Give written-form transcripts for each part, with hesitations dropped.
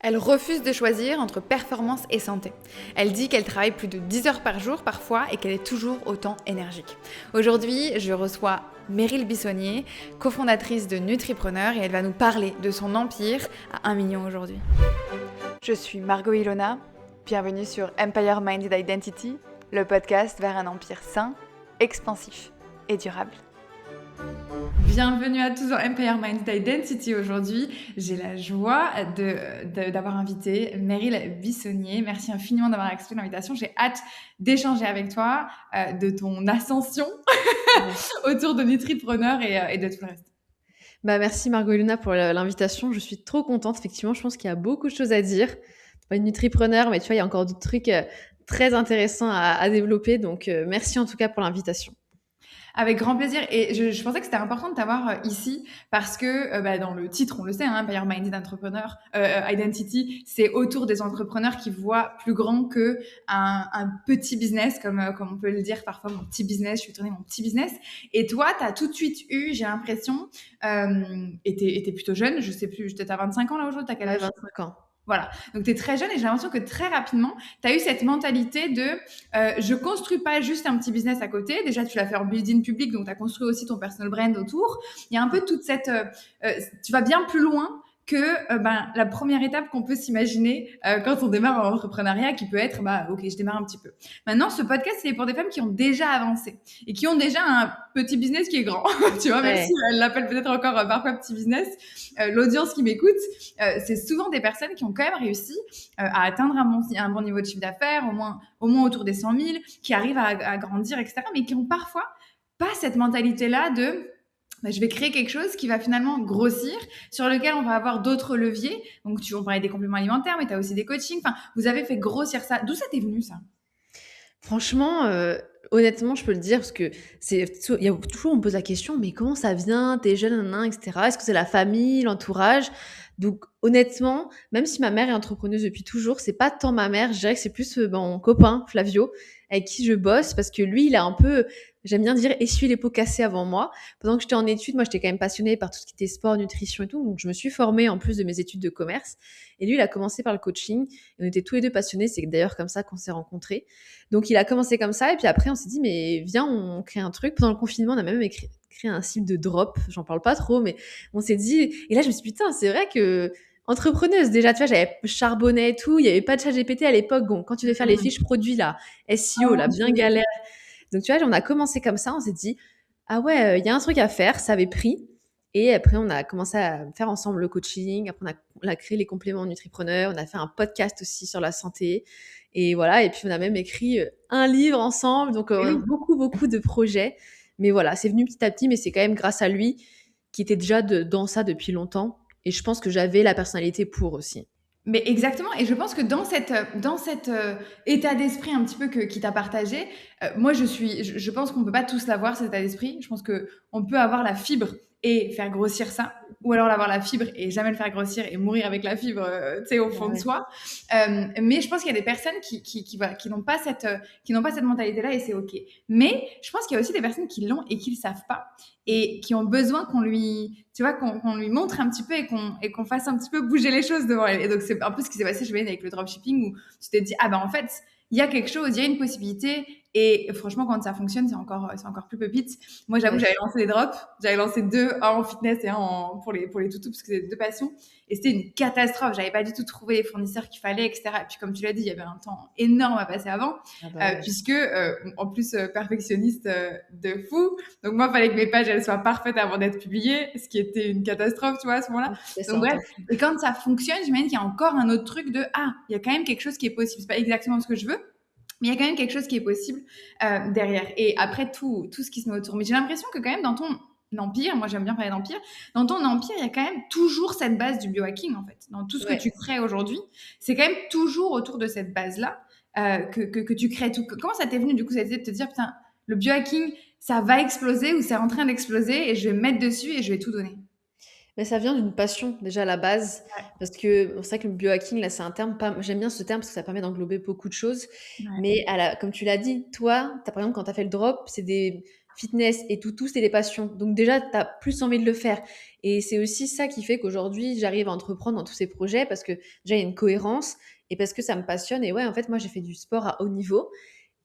Elle refuse de choisir entre performance et santé. Elle dit qu'elle travaille plus de 10 heures par jour parfois et qu'elle est toujours autant énergique. Aujourd'hui, je reçois Meryl Bissonnier, cofondatrice de Nutripreneur, et elle va nous parler de son empire à 1 million aujourd'hui. Je suis Margot Ilona, bienvenue sur Empire Minded Identity, le podcast vers un empire sain, expansif et durable. Bienvenue à tous dans Empire Minded Identity. Aujourd'hui, j'ai la joie d'avoir invité Meryl Bissonnier. Merci infiniment d'avoir accepté l'invitation. J'ai hâte d'échanger avec toi de ton ascension autour de Nutripreneur et de tout le reste. Merci Margot Ilona pour l'invitation. Je suis trop contente. Effectivement, je pense qu'il y a beaucoup de choses à dire. Pas une Nutripreneur, mais tu vois, il y a encore d'autres trucs très intéressants à développer. Donc, merci en tout cas pour l'invitation. Avec grand plaisir. Et je pensais que c'était important de t'avoir ici parce que dans le titre, on le sait, Empire Minded Entrepreneur Identity, c'est autour des entrepreneurs qui voient plus grand que un petit business, comme on peut le dire parfois, mon petit business, je suis tournée mon petit business. Et toi, tu as tout de suite eu, j'ai l'impression, et t'es plutôt jeune, je sais plus, t'as 25 ans là aujourd'hui, t'as quel âge? 25 ans. Voilà, donc tu es très jeune et j'ai l'impression que très rapidement, tu as eu cette mentalité de je construis pas juste un petit business à côté. Déjà, tu l'as fait en building public, donc tu as construit aussi ton personal brand autour. Il y a un peu toute cette... tu vas bien plus loin que la première étape qu'on peut s'imaginer quand on démarre en entrepreneuriat, qui peut être, ok, je démarre un petit peu. Maintenant, ce podcast, c'est pour des femmes qui ont déjà avancé et qui ont déjà un petit business qui est grand. Tu vois, même si elles l'appellent peut-être encore parfois petit business, l'audience qui m'écoute, c'est souvent des personnes qui ont quand même réussi à atteindre un bon niveau de chiffre d'affaires, au moins autour des 100 000, qui arrivent à grandir, etc., mais qui ont parfois pas cette mentalité-là de je vais créer quelque chose qui va finalement grossir, sur lequel on va avoir d'autres leviers. Donc, on parlait des compléments alimentaires, mais tu as aussi des coachings. Enfin, vous avez fait grossir ça. D'où ça t'est venu, ça? Franchement, honnêtement, je peux le dire parce que il y a toujours, on me pose la question, mais comment ça vient? T'es jeune, etc. Est-ce que c'est la famille, l'entourage? Donc, honnêtement, même si ma mère est entrepreneuse depuis toujours, c'est pas tant ma mère, je dirais que c'est plus mon copain, Flavio, avec qui je bosse, parce que lui, il a un peu, j'aime bien dire, essuyé les pots cassés avant moi. Pendant que j'étais en études, moi, j'étais quand même passionnée par tout ce qui était sport, nutrition et tout, donc je me suis formée en plus de mes études de commerce. Et lui, il a commencé par le coaching, et on était tous les deux passionnés, c'est d'ailleurs comme ça qu'on s'est rencontrés. Donc, il a commencé comme ça, et puis après, on s'est dit, mais viens, on crée un truc. Pendant le confinement, on a même créé un site de drop, j'en parle pas trop, mais on s'est dit, et là, je me suis dit, putain, c'est vrai que entrepreneuse, déjà, tu vois, j'avais charbonné et tout, il y avait pas de ChatGPT à l'époque, bon, quand tu devais faire les fiches produits, là, SEO, là, bien galère. Donc, tu vois, on a commencé comme ça, on s'est dit, ah ouais, il y a un truc à faire, ça avait pris. Et après, on a commencé à faire ensemble le coaching. Après, on a créé les compléments Nutripreneur. On a fait un podcast aussi sur la santé. Et voilà. Et puis, on a même écrit un livre ensemble. Donc, beaucoup, beaucoup de projets. Mais voilà, c'est venu petit à petit. Mais c'est quand même grâce à lui qui était déjà dans ça depuis longtemps. Et je pense que j'avais la personnalité pour aussi. Mais exactement, et je pense que dans cet état d'esprit un petit peu qui t'a partagé, moi je pense qu'on peut pas tous l'avoir, cet état d'esprit. Je pense que on peut avoir la fibre et faire grossir ça, ou alors avoir la fibre et jamais le faire grossir et mourir avec la fibre, tu sais, au fond de soi. Mais je pense qu'il y a des personnes qui n'ont pas cette mentalité-là, et c'est ok. Mais je pense qu'il y a aussi des personnes qui l'ont et qui le savent pas, et qui ont besoin qu'on lui montre un petit peu et qu'on fasse un petit peu bouger les choses devant elle. Et donc, c'est un peu ce qui s'est passé, je me avec le dropshipping, où tu t'es dit, en fait, il y a quelque chose, il y a une possibilité. Et franchement, quand ça fonctionne, c'est encore plus pépite. Moi, j'avoue, j'avais lancé des drops. J'avais lancé 2, un en fitness et un pour les toutous, parce que c'est 2 passions. Et c'était une catastrophe. J'avais pas du tout trouvé les fournisseurs qu'il fallait, etc. Et puis, comme tu l'as dit, il y avait un temps énorme à passer avant, puisque, en plus, perfectionniste de fou. Donc, moi, il fallait que mes pages, elles soient parfaites avant d'être publiées, ce qui était une catastrophe, tu vois, à ce moment-là. Donc, bref. Et quand ça fonctionne, j'imagine qu'il y a encore un autre truc de, il y a quand même quelque chose qui est possible. C'est pas exactement ce que je veux, mais il y a quand même quelque chose qui est possible derrière. Et après, tout ce qui se met autour. Mais j'ai l'impression que quand même dans ton empire, moi j'aime bien parler d'empire, dans ton empire, il y a quand même toujours cette base du biohacking, en fait. Dans tout ce que tu crées aujourd'hui, c'est quand même toujours autour de cette base-là que tu crées tout. Comment ça t'est venu, du coup, cette idée de te dire, putain, le biohacking, ça va exploser, ou c'est en train d'exploser, et je vais me mettre dessus et je vais tout donner? Mais ça vient d'une passion déjà à la base, parce que c'est vrai que le biohacking, là, c'est un terme, j'aime bien ce terme parce que ça permet d'englober beaucoup de choses. Ouais. Mais comme tu l'as dit, toi, par exemple, quand tu as fait le drop, c'est des fitness et tout, c'est des passions. Donc déjà, tu as plus envie de le faire. Et c'est aussi ça qui fait qu'aujourd'hui, j'arrive à entreprendre dans tous ces projets parce que déjà, il y a une cohérence et parce que ça me passionne. Et ouais, en fait, moi, j'ai fait du sport à haut niveau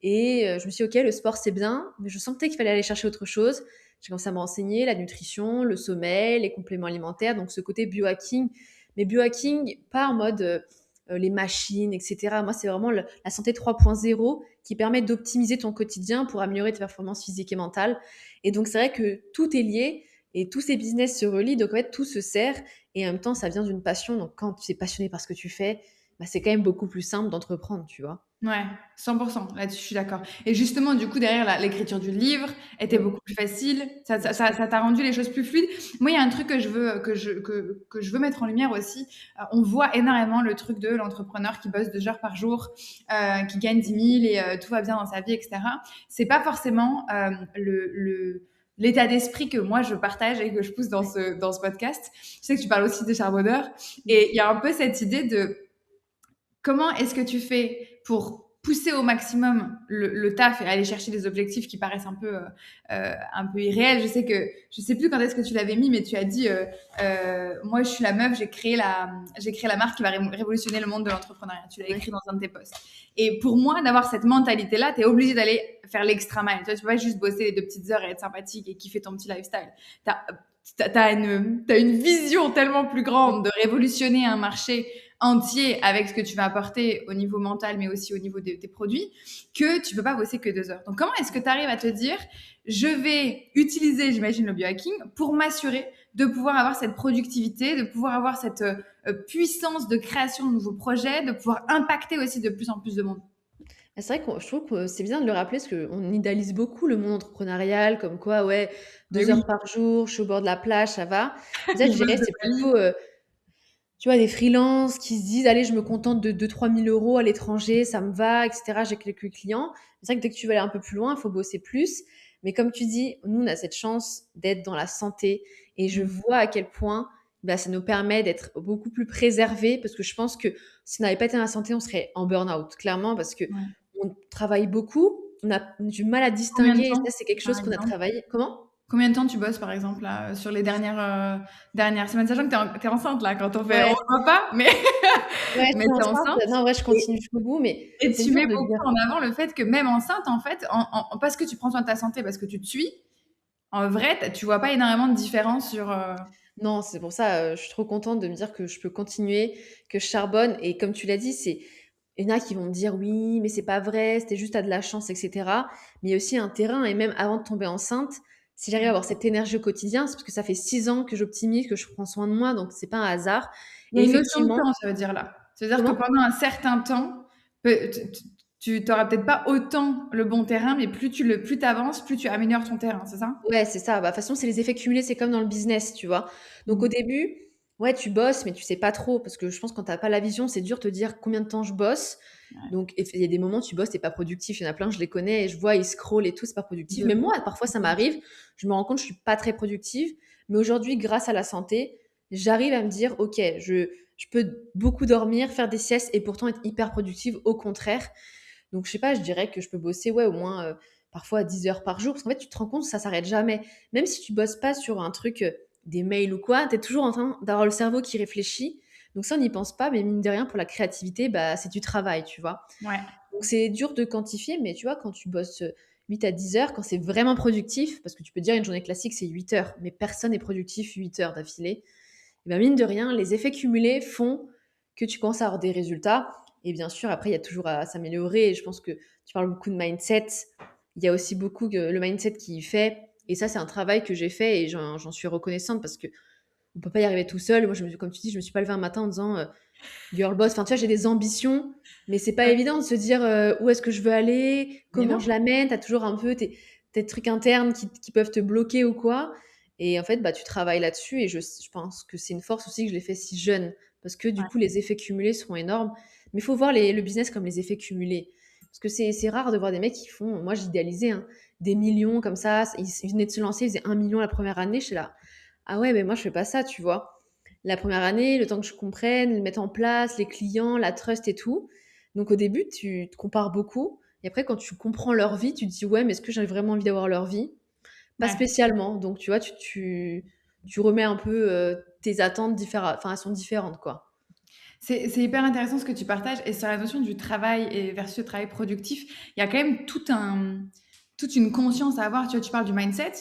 et je me suis dit, OK, le sport, c'est bien, mais je sentais qu'il fallait aller chercher autre chose. J'ai commencé à me renseigner, la nutrition, le sommeil, les compléments alimentaires, donc ce côté biohacking. Mais biohacking, pas en mode les machines, etc. Moi, c'est vraiment la santé 3.0 qui permet d'optimiser ton quotidien pour améliorer tes performances physiques et mentales. Et donc, c'est vrai que tout est lié et tous ces business se relient. Donc, en fait, tout se sert et en même temps, ça vient d'une passion. Donc, quand tu es passionné par ce que tu fais, bah, c'est quand même beaucoup plus simple d'entreprendre, tu vois. Ouais, 100%. Là-dessus, je suis d'accord. Et justement, du coup, derrière l'écriture du livre était Mm. beaucoup plus facile. Ça t'a rendu les choses plus fluides. Moi, il y a un truc que je veux mettre en lumière aussi. On voit énormément le truc de l'entrepreneur qui bosse 2 heures par jour, qui gagne 10 000 et tout va bien dans sa vie, etc. C'est pas forcément l'état d'esprit que moi je partage et que je pousse dans ce podcast. Je sais que tu parles aussi des charbonneurs. Et il y a un peu cette idée de comment est-ce que tu fais pour pousser au maximum le taf et aller chercher des objectifs qui paraissent un peu irréels. Je sais plus quand est-ce que tu l'avais mis, mais tu as dit moi je suis la meuf, j'ai créé la marque qui va révolutionner le monde de l'entrepreneuriat. Tu l'as écrit dans un de tes posts. Et pour moi, d'avoir cette mentalité-là, tu es obligé d'aller faire l'extra mile. Tu vois, tu peux pas juste bosser les 2 petites heures et être sympathique et kiffer ton petit lifestyle. T'as une vision tellement plus grande de révolutionner un marché entier avec ce que tu vas apporter au niveau mental, mais aussi au niveau de tes produits, que tu peux pas bosser que 2 heures. Donc, comment est-ce que tu arrives à te dire, je vais utiliser, j'imagine, le biohacking pour m'assurer de pouvoir avoir cette productivité, de pouvoir avoir cette puissance de création de nouveaux projets, de pouvoir impacter aussi de plus en plus de monde. C'est vrai que je trouve que c'est bien de le rappeler parce qu'on idéalise beaucoup le monde entrepreneurial, comme quoi, ouais, Mais 2 oui, heures par jour, je suis au bord de la plage, ça va. Mais ça, je ils dirais, bossent de c'est Bali. plutôt, tu vois, des freelances qui se disent, allez, je me contente de 2 000 à 3 000 € à l'étranger, ça me va, etc. J'ai quelques clients. C'est vrai que dès que tu veux aller un peu plus loin, il faut bosser plus. Mais comme tu dis, nous, on a cette chance d'être dans la santé et je vois à quel point bah, ça nous permet d'être beaucoup plus préservés parce que je pense que si on n'avait pas été dans la santé, on serait en burn-out, clairement, parce que Ouais. on travaille beaucoup, on a du mal à Combien de distinguer et temps, ça, c'est quelque par chose qu'on a exemple? travaillé. Comment? Combien de temps tu bosses, par exemple, là, sur les dernières semaines? Sachant que t'es enceinte, là, quand on fait, on Ouais, le voit pas, mais, ouais, je mais suis t'es enceinte. enceinte. Non, ouais, je continue jusqu'au bout, mais Et c'est tu dur mets de beaucoup dire. en avant le fait que même enceinte, en fait, parce que tu prends soin de ta santé, parce que tu te suis, en vrai, tu vois pas énormément de différence sur. Non, c'est pour ça, je suis trop contente de me dire que je peux continuer, que je charbonne et comme tu l'as dit, il y en a qui vont me dire: «Oui, mais c'est pas vrai, c'était juste tu de la chance» et cetera. Mais il y a aussi un terrain et même avant de tomber enceinte, si j'arrive à avoir cette énergie au quotidien, c'est parce que ça fait 6 ans que j'optimise, que je prends soin de moi, donc c'est pas un hasard Il y et a une notion de effectivement. temps, ça veut dire là. C'est-à-dire que Comment? pendant un certain temps, tu n'auras peut-être pas autant le bon terrain, mais plus tu avances, plus tu améliores ton terrain, c'est ça? Ouais, c'est ça. Bah, de toute façon, c'est les effets cumulés, c'est comme dans le business, tu vois? Donc au début, ouais, tu bosses, mais tu sais pas trop parce que je pense que quand tu pas la vision, c'est dur de te dire combien de temps je bosse. Ouais. Donc il y a des moments, tu bosses, tu pas productif. Il y en a plein, je les connais et je vois, ils scrollent et tout, c'est pas productif. De Même ouf. moi, parfois, ça m'arrive. Je me rends compte, je suis pas très productive. Mais aujourd'hui, grâce à la santé, j'arrive à me dire, OK, je peux beaucoup dormir, faire des siestes et pourtant être hyper productive, au contraire. Donc, je sais pas, je dirais que je peux bosser, ouais, au moins, parfois 10 heures par jour. Parce qu'en fait, tu te rends compte, ça s'arrête jamais. Même si tu bosses pas sur un truc, des mails ou quoi, tu es toujours en train d'avoir le cerveau qui réfléchit. Donc ça, on n'y pense pas, mais mine de rien, pour la créativité, bah, c'est du travail, tu vois. Ouais. Donc c'est dur de quantifier, mais tu vois, quand tu bosses 8 à 10 heures, quand c'est vraiment productif, parce que tu peux dire une journée classique, c'est 8 heures, mais personne n'est productif 8 heures d'affilée. Et bien, mine de rien, les effets cumulés font que tu commences à avoir des résultats. Et bien sûr, après, il y a toujours à s'améliorer. Et je pense que tu parles beaucoup de mindset. Il y a aussi beaucoup le mindset qui y fait. Et ça, c'est un travail que j'ai fait et j'en suis reconnaissante parce que on peut pas y arriver tout seul. Moi, comme tu dis, je me suis pas levée un matin en disant girl boss. Enfin, tu vois, j'ai des ambitions, mais c'est pas Ouais. évident de se dire où est-ce que je veux aller, Mais comment non. je l'amène. Tu as toujours un peu tes trucs internes qui peuvent te bloquer ou quoi. Et en fait, bah, tu travailles là-dessus et je pense que c'est une force aussi que je l'ai fait si jeune parce que du Ouais. coup, les effets cumulés seront énormes. Mais il faut voir le business comme les effets cumulés. Parce que c'est rare de voir des mecs qui font, moi j'idéalisais, hein, des millions comme ça. Ils venaient de se lancer, ils faisaient 1 million la première année. Je suis là, ah ouais, mais moi je fais pas ça, tu vois. La première année, le temps que je comprenne, le mettre en place, les clients, la trust et tout. Donc au début, tu te compares beaucoup. Et après, quand tu comprends leur vie, tu te dis, ouais, mais est-ce que j'ai vraiment envie d'avoir leur vie? Pas Ouais. spécialement, donc tu vois, tu remets un peu, tes attentes différa enfin, elles sont différentes, quoi. C'est hyper intéressant ce que tu partages et sur la notion du travail et versus le travail productif, il y a quand même toute une conscience à avoir. Tu vois, tu parles du mindset.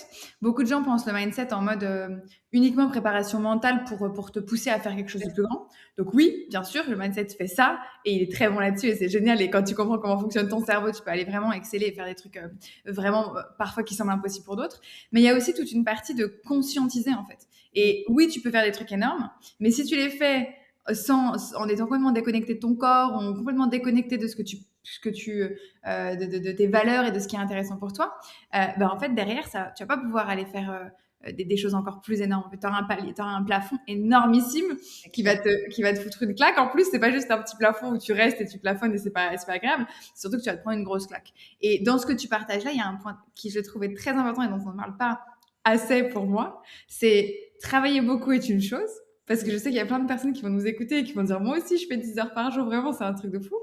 Beaucoup de gens pensent le mindset en mode uniquement préparation mentale pour te pousser à faire quelque chose de plus grand. Donc oui, bien sûr, le mindset fait ça et il est très bon là-dessus et c'est génial. Et quand tu comprends comment fonctionne ton cerveau, tu peux aller vraiment exceller et faire des trucs vraiment parfois qui semblent impossibles pour d'autres. Mais il y a aussi toute une partie de conscientiser en fait. Et oui, tu peux faire des trucs énormes, mais si tu les fais en étant complètement déconnecté de ton corps, en complètement déconnecté de de tes valeurs et de ce qui est intéressant pour toi, ben en fait derrière ça, tu vas pas pouvoir aller faire des choses encore plus énormes. Tu auras un palier, tu auras un plafond énormissime C'est clair. qui va te foutre une claque. En plus, c'est pas juste un petit plafond où tu restes et tu plafonnes et c'est pas agréable. C'est surtout que tu vas te prendre une grosse claque. Et dans ce que tu partages là, il y a un point qui je trouvais très important et dont on ne parle pas assez pour moi, c'est travailler beaucoup est une chose, parce que je sais qu'il y a plein de personnes qui vont nous écouter et qui vont dire moi aussi je fais 10 heures par jour, vraiment c'est un truc de fou.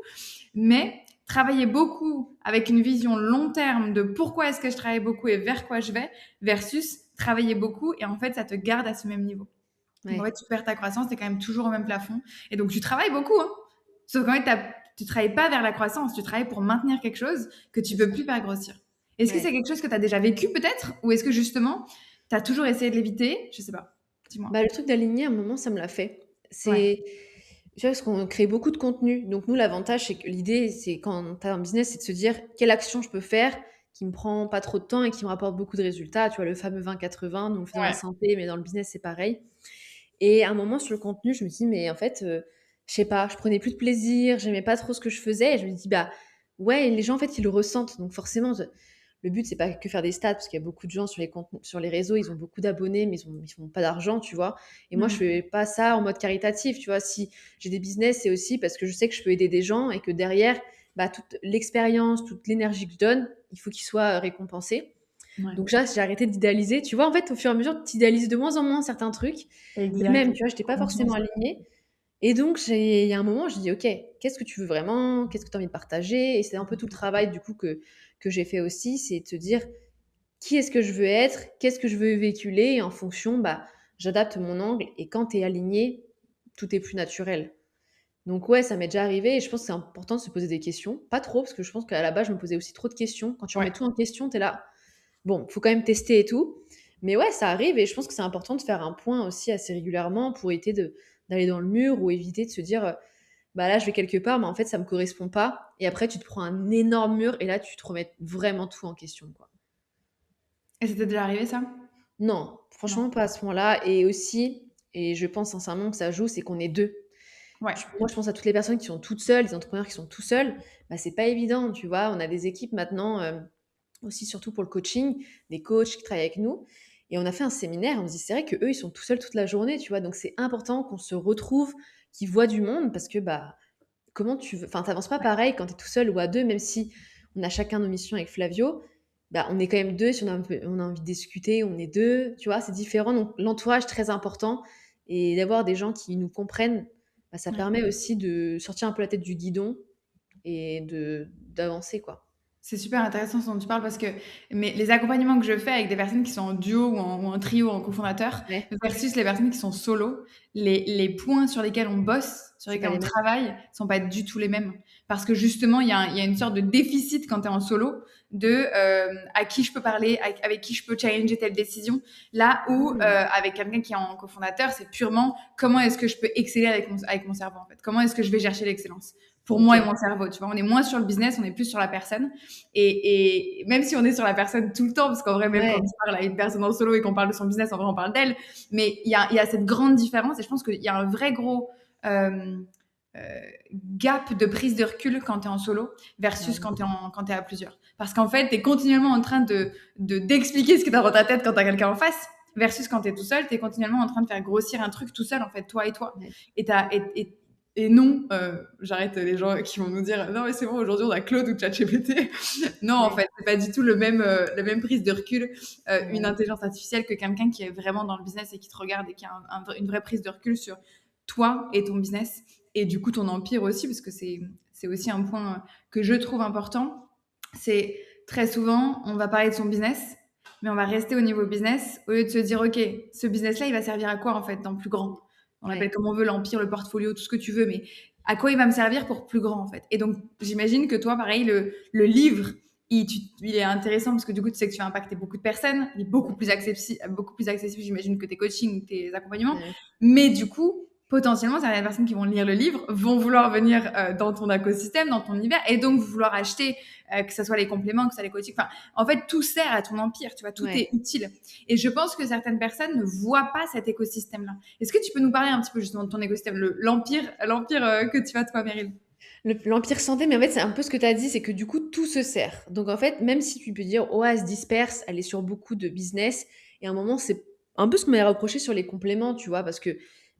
Mais travailler beaucoup avec une vision long terme de pourquoi est-ce que je travaille beaucoup et vers quoi je vais, versus travailler beaucoup et en fait ça te garde à ce même niveau. Donc en fait Ouais, tu perds ta croissance, tu es quand même toujours au même plafond. Et donc tu travailles beaucoup, hein. Sauf qu'en fait tu travailles pas vers la croissance, tu travailles pour maintenir quelque chose que tu c'est peux ça. plus faire grossir. Est-ce que c'est Ouais. quelque chose que tu as déjà vécu peut-être, ou est-ce que justement tu as toujours essayé de l'éviter? Je sais pas. Dis-moi. Bah, le truc d'aligner, à un moment, ça me l'a fait. Ouais. C'est tu vois, parce qu'on crée beaucoup de contenu. Donc nous, l'avantage, c'est que l'idée, c'est quand tu as un business, c'est de se dire: «Quelle action je peux faire qui me prend pas trop de temps et qui me rapporte beaucoup de résultats?» Tu vois, le fameux 20-80, nous on le fait dans la Ouais. santé, mais dans le business, c'est pareil. Et à un moment, sur le contenu, je me dis: «Mais en fait, je sais pas, je prenais plus de plaisir, j'aimais pas trop ce que je faisais» et je me dis: «Bah, ouais, les gens, en fait, ils le ressentent». Donc forcément, le but, c'est pas que faire des stats, parce qu'il y a beaucoup de gens sur les réseaux, ils ont beaucoup d'abonnés, mais ils font pas d'argent, tu vois? Et moi, je Mmh. fais pas ça en mode caritatif, tu vois? Si j'ai des business, c'est aussi parce que je sais que je peux aider des gens et que derrière, bah, toute l'expérience, toute l'énergie que je donne, il faut qu'ils soient récompensés. Ouais. Donc là, j'ai arrêté d'idéaliser. Tu vois, en fait, au fur et à mesure, tu idéalises de moins en moins certains trucs. Et Exact. même, tu vois, j'étais pas forcément Conscience. alignée. Et donc, il y a un moment, je dis, OK, qu'est-ce que tu veux vraiment? Qu'est-ce que tu as envie de partager? Et c'est un peu tout le travail, du coup, que j'ai fait aussi, c'est de te dire, qui est-ce que je veux être? Qu'est-ce que je veux véhiculer? Et en fonction, bah, j'adapte mon angle. Et quand tu es aligné, tout est plus naturel. Donc ouais, ça m'est déjà arrivé et je pense que c'est important de se poser des questions. Pas trop, parce que je pense qu'à la base, je me posais aussi trop de questions. Quand tu Ouais. remets tout en question, tu es là. Bon, faut quand même tester et tout. Mais ouais, ça arrive et je pense que c'est important de faire un point aussi assez régulièrement pour éviter d'aller dans le mur ou éviter de se dire, bah là, je vais quelque part, mais en fait, ça me correspond pas. Et après, tu te prends un énorme mur et là, tu te remets vraiment tout en question, quoi. Et c'était déjà arrivé ça? Non, Non. franchement, pas à ce point-là. Et aussi, et je pense sincèrement que ça joue, c'est qu'on est deux. Ouais. Moi, je pense à toutes les personnes qui sont toutes seules, les entrepreneurs qui sont tout seuls. Bah, c'est pas évident, tu vois. On a des équipes maintenant, aussi surtout pour le coaching, des coachs qui travaillent avec nous. Et on a fait un séminaire, on se dit, c'est vrai qu'eux, ils sont tout seuls toute la journée, tu vois. Donc c'est important qu'on se retrouve, qu'ils voient du monde, parce que bah, comment tu veux. Enfin, t'avances pas Ouais. pareil quand tu es tout seul ou à deux, même si on a chacun nos missions avec Flavio. Bah, on est quand même deux, si on a envie de discuter, on est deux, tu vois, c'est différent. Donc l'entourage, très important. Et d'avoir des gens qui nous comprennent, bah, ça Ouais. permet aussi de sortir un peu la tête du guidon et d'avancer, quoi. C'est super intéressant ce dont tu parles parce que mais les accompagnements que je fais avec des personnes qui sont en duo ou en trio, en cofondateur, Ouais, versus les personnes qui sont solo, les points sur lesquels on bosse, sur c'est pas lesquels on les mêmes. travaille, sont pas du tout les mêmes. Parce que justement, il y a une sorte de déficit quand tu es en solo de à qui je peux parler, avec qui je peux challenger telle décision. Là où Mmh. avec quelqu'un qui est en cofondateur, c'est purement comment est-ce que je peux exceller avec mon cerveau en fait. Comment est-ce que je vais chercher l'excellence pour moi et OK. mon cerveau, tu vois. On est moins sur le business, on est plus sur la personne. Et même si on est sur la personne tout le temps, parce qu'en vrai, même quand Ouais, on parle à une personne en solo et qu'on parle de son business, en vrai, on parle d'elle. Mais il y a cette grande différence et je pense qu'il y a un vrai gros euh, euh, gap de prise de recul quand tu es en solo versus carrément. quand tu es à plusieurs. Parce qu'en fait, tu es continuellement en train d'expliquer ce qui est dans ta tête quand tu as quelqu'un en face. Versus quand tu es tout seul, tu es continuellement en train de faire grossir un truc tout seul, en fait, toi et toi. Ouais. Et, et non, j'arrête les gens qui vont nous dire non mais c'est bon aujourd'hui on a Claude ou ChatGPT. Non en Ouais. fait c'est pas du tout la même prise de recul, une Ouais. intelligence artificielle que quelqu'un qui est vraiment dans le business et qui te regarde et qui a une vraie prise de recul sur toi et ton business et du coup ton empire aussi parce que c'est aussi un point que je trouve important. C'est très souvent on va parler de son business mais on va rester au niveau business au lieu de se dire, OK, ce business-là, il va servir à quoi en fait dans plus grand? On l'appelle Ouais. comme on veut, l'empire, le portfolio, tout ce que tu veux, mais à quoi il va me servir pour plus grand en fait? Et donc, j'imagine que toi, pareil, le livre, il est intéressant parce que du coup, tu sais que tu vas impacter beaucoup de personnes. Il est beaucoup plus accessible, j'imagine, que tes coachings ou tes accompagnements. Ouais. Mais du coup, potentiellement, certaines personnes qui vont lire le livre vont vouloir venir dans ton écosystème, dans ton univers, et donc vouloir acheter, que ce soit les compléments, que ce soit les coachings. Enfin, en fait, tout sert à ton empire, tu vois, tout est Ouais. utile. Et je pense que certaines personnes ne voient pas cet écosystème-là. Est-ce que tu peux nous parler un petit peu justement de ton écosystème, l'empire que tu as toi, Meryl? L'empire santé, mais en fait, c'est un peu ce que tu as dit, c'est que du coup, tout se sert. Donc en fait, même si tu peux dire, oh, elle se disperse, elle est sur beaucoup de business, et à un moment, c'est un peu ce qu'on m'avait reproché sur les compléments, tu vois, parce que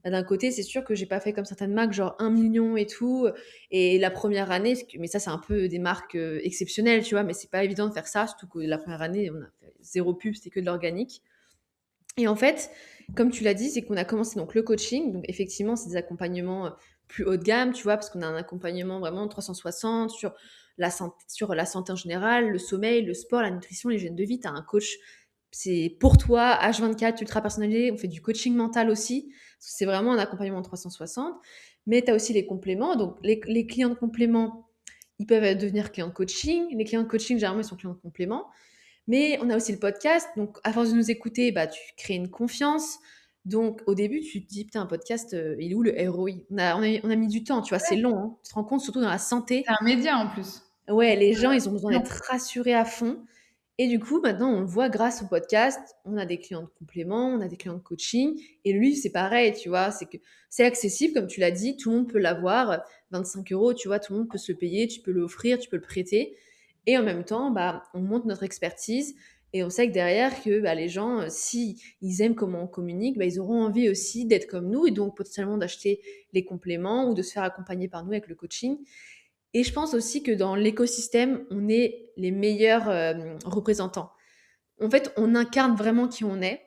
bah, d'un côté, c'est sûr que j'ai pas fait comme certaines marques, genre 1 million et tout, et la première année, mais ça, c'est un peu des marques exceptionnelles, tu vois, mais c'est pas évident de faire ça, surtout que la première année, on a fait 0 pub, c'était que de l'organique. Et en fait, comme tu l'as dit, c'est qu'on a commencé donc le coaching. Donc effectivement, c'est des accompagnements plus haut de gamme, tu vois, parce qu'on a un accompagnement vraiment 360 sur la santé en général, le sommeil, le sport, la nutrition, l'hygiène de vie. Tu as un coach, c'est pour toi, H24, ultra personnalisé. On fait du coaching mental aussi. Parce que c'est vraiment un accompagnement 360. Mais tu as aussi les compléments. Donc les clients de compléments, ils peuvent devenir clients de coaching. Les clients de coaching, généralement, ils sont clients de complément. Mais on a aussi le podcast. Donc, à force de nous écouter, bah, tu crées une confiance. Donc, au début, tu te dis, putain, un podcast, il est où le ROI? On a mis du temps, tu vois, c'est long. Hein. Tu te rends compte, surtout dans la santé. C'est un média en plus. Ouais, les gens, ils ont besoin Non. d'être rassurés à fond. Et du coup, maintenant, on le voit grâce au podcast. On a des clients de complément, on a des clients de coaching. Et lui, c'est pareil, tu vois, c'est que c'est accessible, comme tu l'as dit, tout le monde peut l'avoir. 25 euros, tu vois, tout le monde peut se le payer, tu peux l'offrir, tu peux le prêter. Et en même temps, bah, on monte notre expertise et on sait que derrière, que bah, les gens, si ils aiment comment on communique, bah, ils auront envie aussi d'être comme nous et donc potentiellement d'acheter les compléments ou de se faire accompagner par nous avec le coaching. Et je pense aussi que dans l'écosystème, on est les meilleurs représentants. En fait, on incarne vraiment qui on est.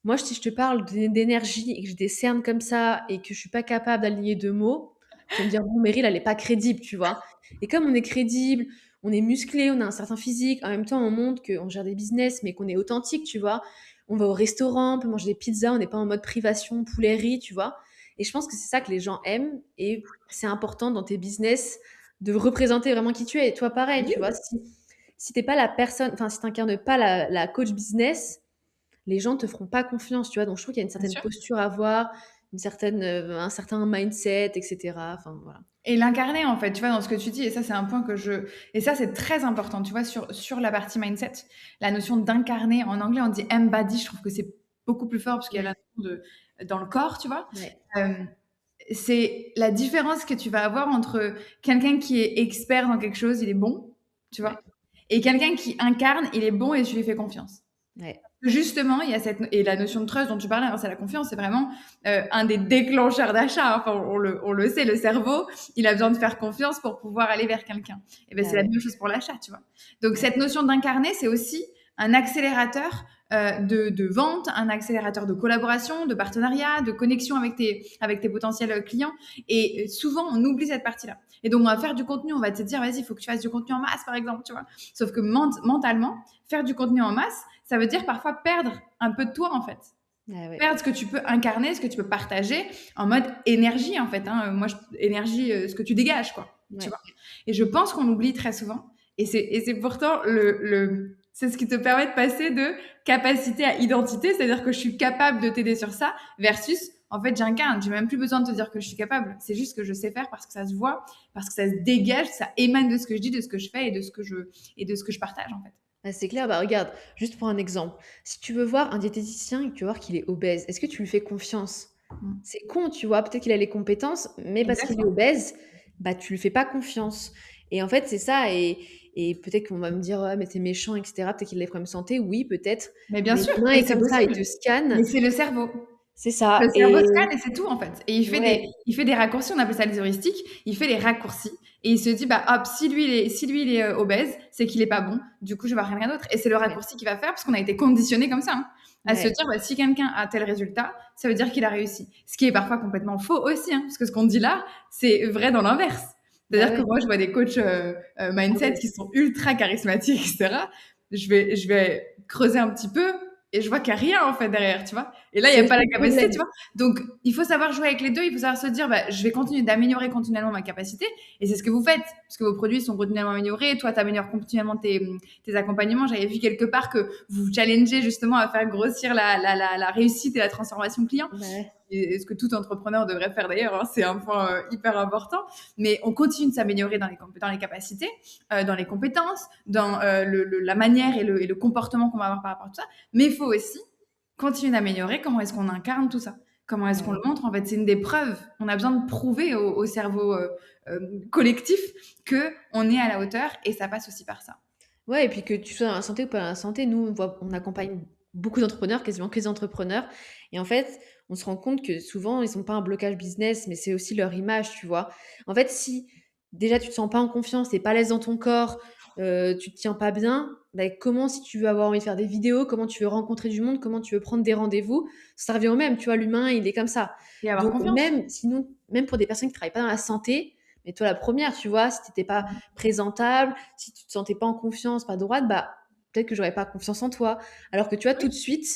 Moi, si je te parle d'énergie et que je décerne comme ça et que je suis pas capable d'aligner 2 mots, tu vas me dire, bon, Meryl, elle est pas crédible, tu vois. Et comme on est crédible, on est musclé, on a un certain physique, en même temps, on montre qu'on gère des business, mais qu'on est authentique, tu vois. On va au restaurant, on peut manger des pizzas, on n'est pas en mode privation, poulet, riz, tu vois. Et je pense que c'est ça que les gens aiment et c'est important dans tes business de représenter vraiment qui tu es. Et toi, pareil, tu vois, si t'es pas la personne, enfin, si t'incarnes pas la coach business, les gens te feront pas confiance, tu vois. Donc, je trouve qu'il y a une Bien certaine sûr. posture à avoir, un certain mindset, etc. Enfin, voilà. Et l'incarner, en fait, tu vois, dans ce que tu dis, et ça, c'est un point et ça, c'est très important, tu vois, sur la partie mindset, la notion d'incarner, en anglais, on dit embody, je trouve que c'est beaucoup plus fort parce qu'il y a la Ouais, notion dans le corps, tu vois. ouais, Euh, c'est la différence que tu vas avoir entre quelqu'un qui est expert dans quelque chose, il est bon, tu ouais, vois, et quelqu'un qui incarne, il est bon et tu lui fais confiance. ouais, Justement, il y a et la notion de trust dont tu parlais, hein, c'est la confiance, c'est vraiment un des déclencheurs d'achat. Hein. Enfin, on le sait, le cerveau, il a besoin de faire confiance pour pouvoir aller vers quelqu'un. Et ben, bah c'est la ouais, même chose pour l'achat, tu vois. Donc, ouais, cette notion d'incarner, c'est aussi un accélérateur de vente, un accélérateur de collaboration, de partenariat, de connexion avec tes potentiels clients. Et souvent, on oublie cette partie-là. Et donc, on va faire du contenu, on va te dire, vas-y, il faut que tu fasses du contenu en masse, par exemple, tu vois. Sauf que mentalement, faire du contenu en masse, ça veut dire parfois perdre un peu de toi, en fait. bah ouais, Perdre ce que tu peux incarner, ce que tu peux partager en mode énergie, en fait. Hein. Moi, énergie, ce que tu dégages, quoi. Tu ouais. vois. Et je pense qu'on l'oublie très souvent. Et c'est pourtant c'est ce qui te permet de passer de capacité à identité, c'est-à-dire que je suis capable de t'aider sur ça, versus, en fait, j'incarne. J'ai même plus besoin de te dire que je suis capable. C'est juste que je sais faire parce que ça se voit, parce que ça se dégage, ça émane de ce que je dis, de ce que je fais et de ce que je partage, en fait. Bah, c'est clair, bah regarde, juste pour un exemple, si tu veux voir un diététicien et que tu veux voir qu'il est obèse, est-ce que tu lui fais confiance? Mm. C'est con, tu vois, peut-être qu'il a les compétences, mais parce qu'il est Exactement. obèse, bah tu lui fais pas confiance. Et en fait, c'est ça, et peut-être qu'on va me dire, ouais, mais t'es méchant, etc. Peut-être qu'il a des problèmes de santé, oui, peut-être, Mais bien mais sûr, l'humain et est c'est comme ça, il possible. te scanne, Mais c'est le cerveau. c'est ça, Le cerveau et scanne et c'est tout en fait. Et ouais, il fait des raccourcis, on appelle ça les heuristiques. Il fait des raccourcis et il se dit bah hop, si lui il est obèse, c'est qu'il est pas bon. Du coup, je vais voir rien d'autre. Et c'est le ouais, raccourci qu'il va faire parce qu'on a été conditionné comme ça, hein, à se ouais, dire bah, si quelqu'un a tel résultat, ça veut dire qu'il a réussi. Ce qui est parfois complètement faux aussi, hein, parce que ce qu'on dit là, c'est vrai dans l'inverse. bah C'est-à-dire que ouais, moi, je vois des coachs ah mindset ouais, qui sont ultra charismatiques, etc. je vais creuser un petit peu et je vois qu'il y a rien en fait derrière, tu vois. Et là, il y C'est a aussi pas la le capacité, problème. tu vois. Donc, il faut savoir jouer avec les deux. Il faut savoir se dire, bah, je vais continuer d'améliorer continuellement ma capacité. Et c'est ce que vous faites, parce que vos produits sont continuellement améliorés. Toi, tu améliores continuellement tes accompagnements. J'avais vu quelque part que vous vous challengez justement à faire grossir la réussite et la transformation client. Bah ouais. Et ce que tout entrepreneur devrait faire d'ailleurs, hein, c'est un point hyper important. Mais on continue de s'améliorer dans les capacités, dans les compétences, dans la manière et le comportement qu'on va avoir par rapport à tout ça. Mais il faut aussi continuer d'améliorer comment est-ce qu'on incarne tout ça. Comment est-ce Bah qu'on le ouais. montre? En fait, c'est une des preuves. On a besoin de prouver au cerveau euh, collectif qu'on est à la hauteur et ça passe aussi par ça. Ouais, et puis que tu sois dans la santé ou pas dans la santé, nous, on accompagne beaucoup d'entrepreneurs, quasiment que des entrepreneurs. Et en fait, on se rend compte que souvent, ils n'ont pas un blocage business, mais c'est aussi leur image, tu vois. En fait, si déjà tu te sens pas en confiance, t'es pas à l'aise dans ton corps, tu te tiens pas bien, bah, comment, si tu veux avoir envie de faire des vidéos, comment tu veux rencontrer du monde, comment tu veux prendre des rendez-vous, ça revient au même, tu vois, l'humain, il est comme ça. Et avoir Donc, confiance. même, sinon, même pour des personnes qui travaillent pas dans la santé, mais toi, la première, tu vois, si t'étais pas présentable, si tu te sentais pas en confiance, pas droite, bah peut-être que j'aurais pas confiance en toi. Alors que tu vois, tout Oui. de suite,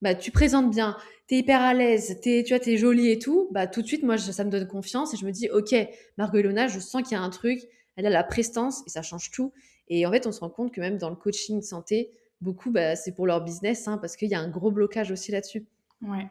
bah tu présentes bien, t'es hyper à l'aise, tu vois, t'es jolie et tout, bah tout de suite, moi, ça me donne confiance et je me dis, ok, Margot Ilona, je sens qu'il y a un truc, elle a la prestance et ça change tout. Et en fait, on se rend compte que même dans le coaching santé, beaucoup, bah, c'est pour leur business, hein, parce qu'il y a un gros blocage aussi là-dessus. Ouais.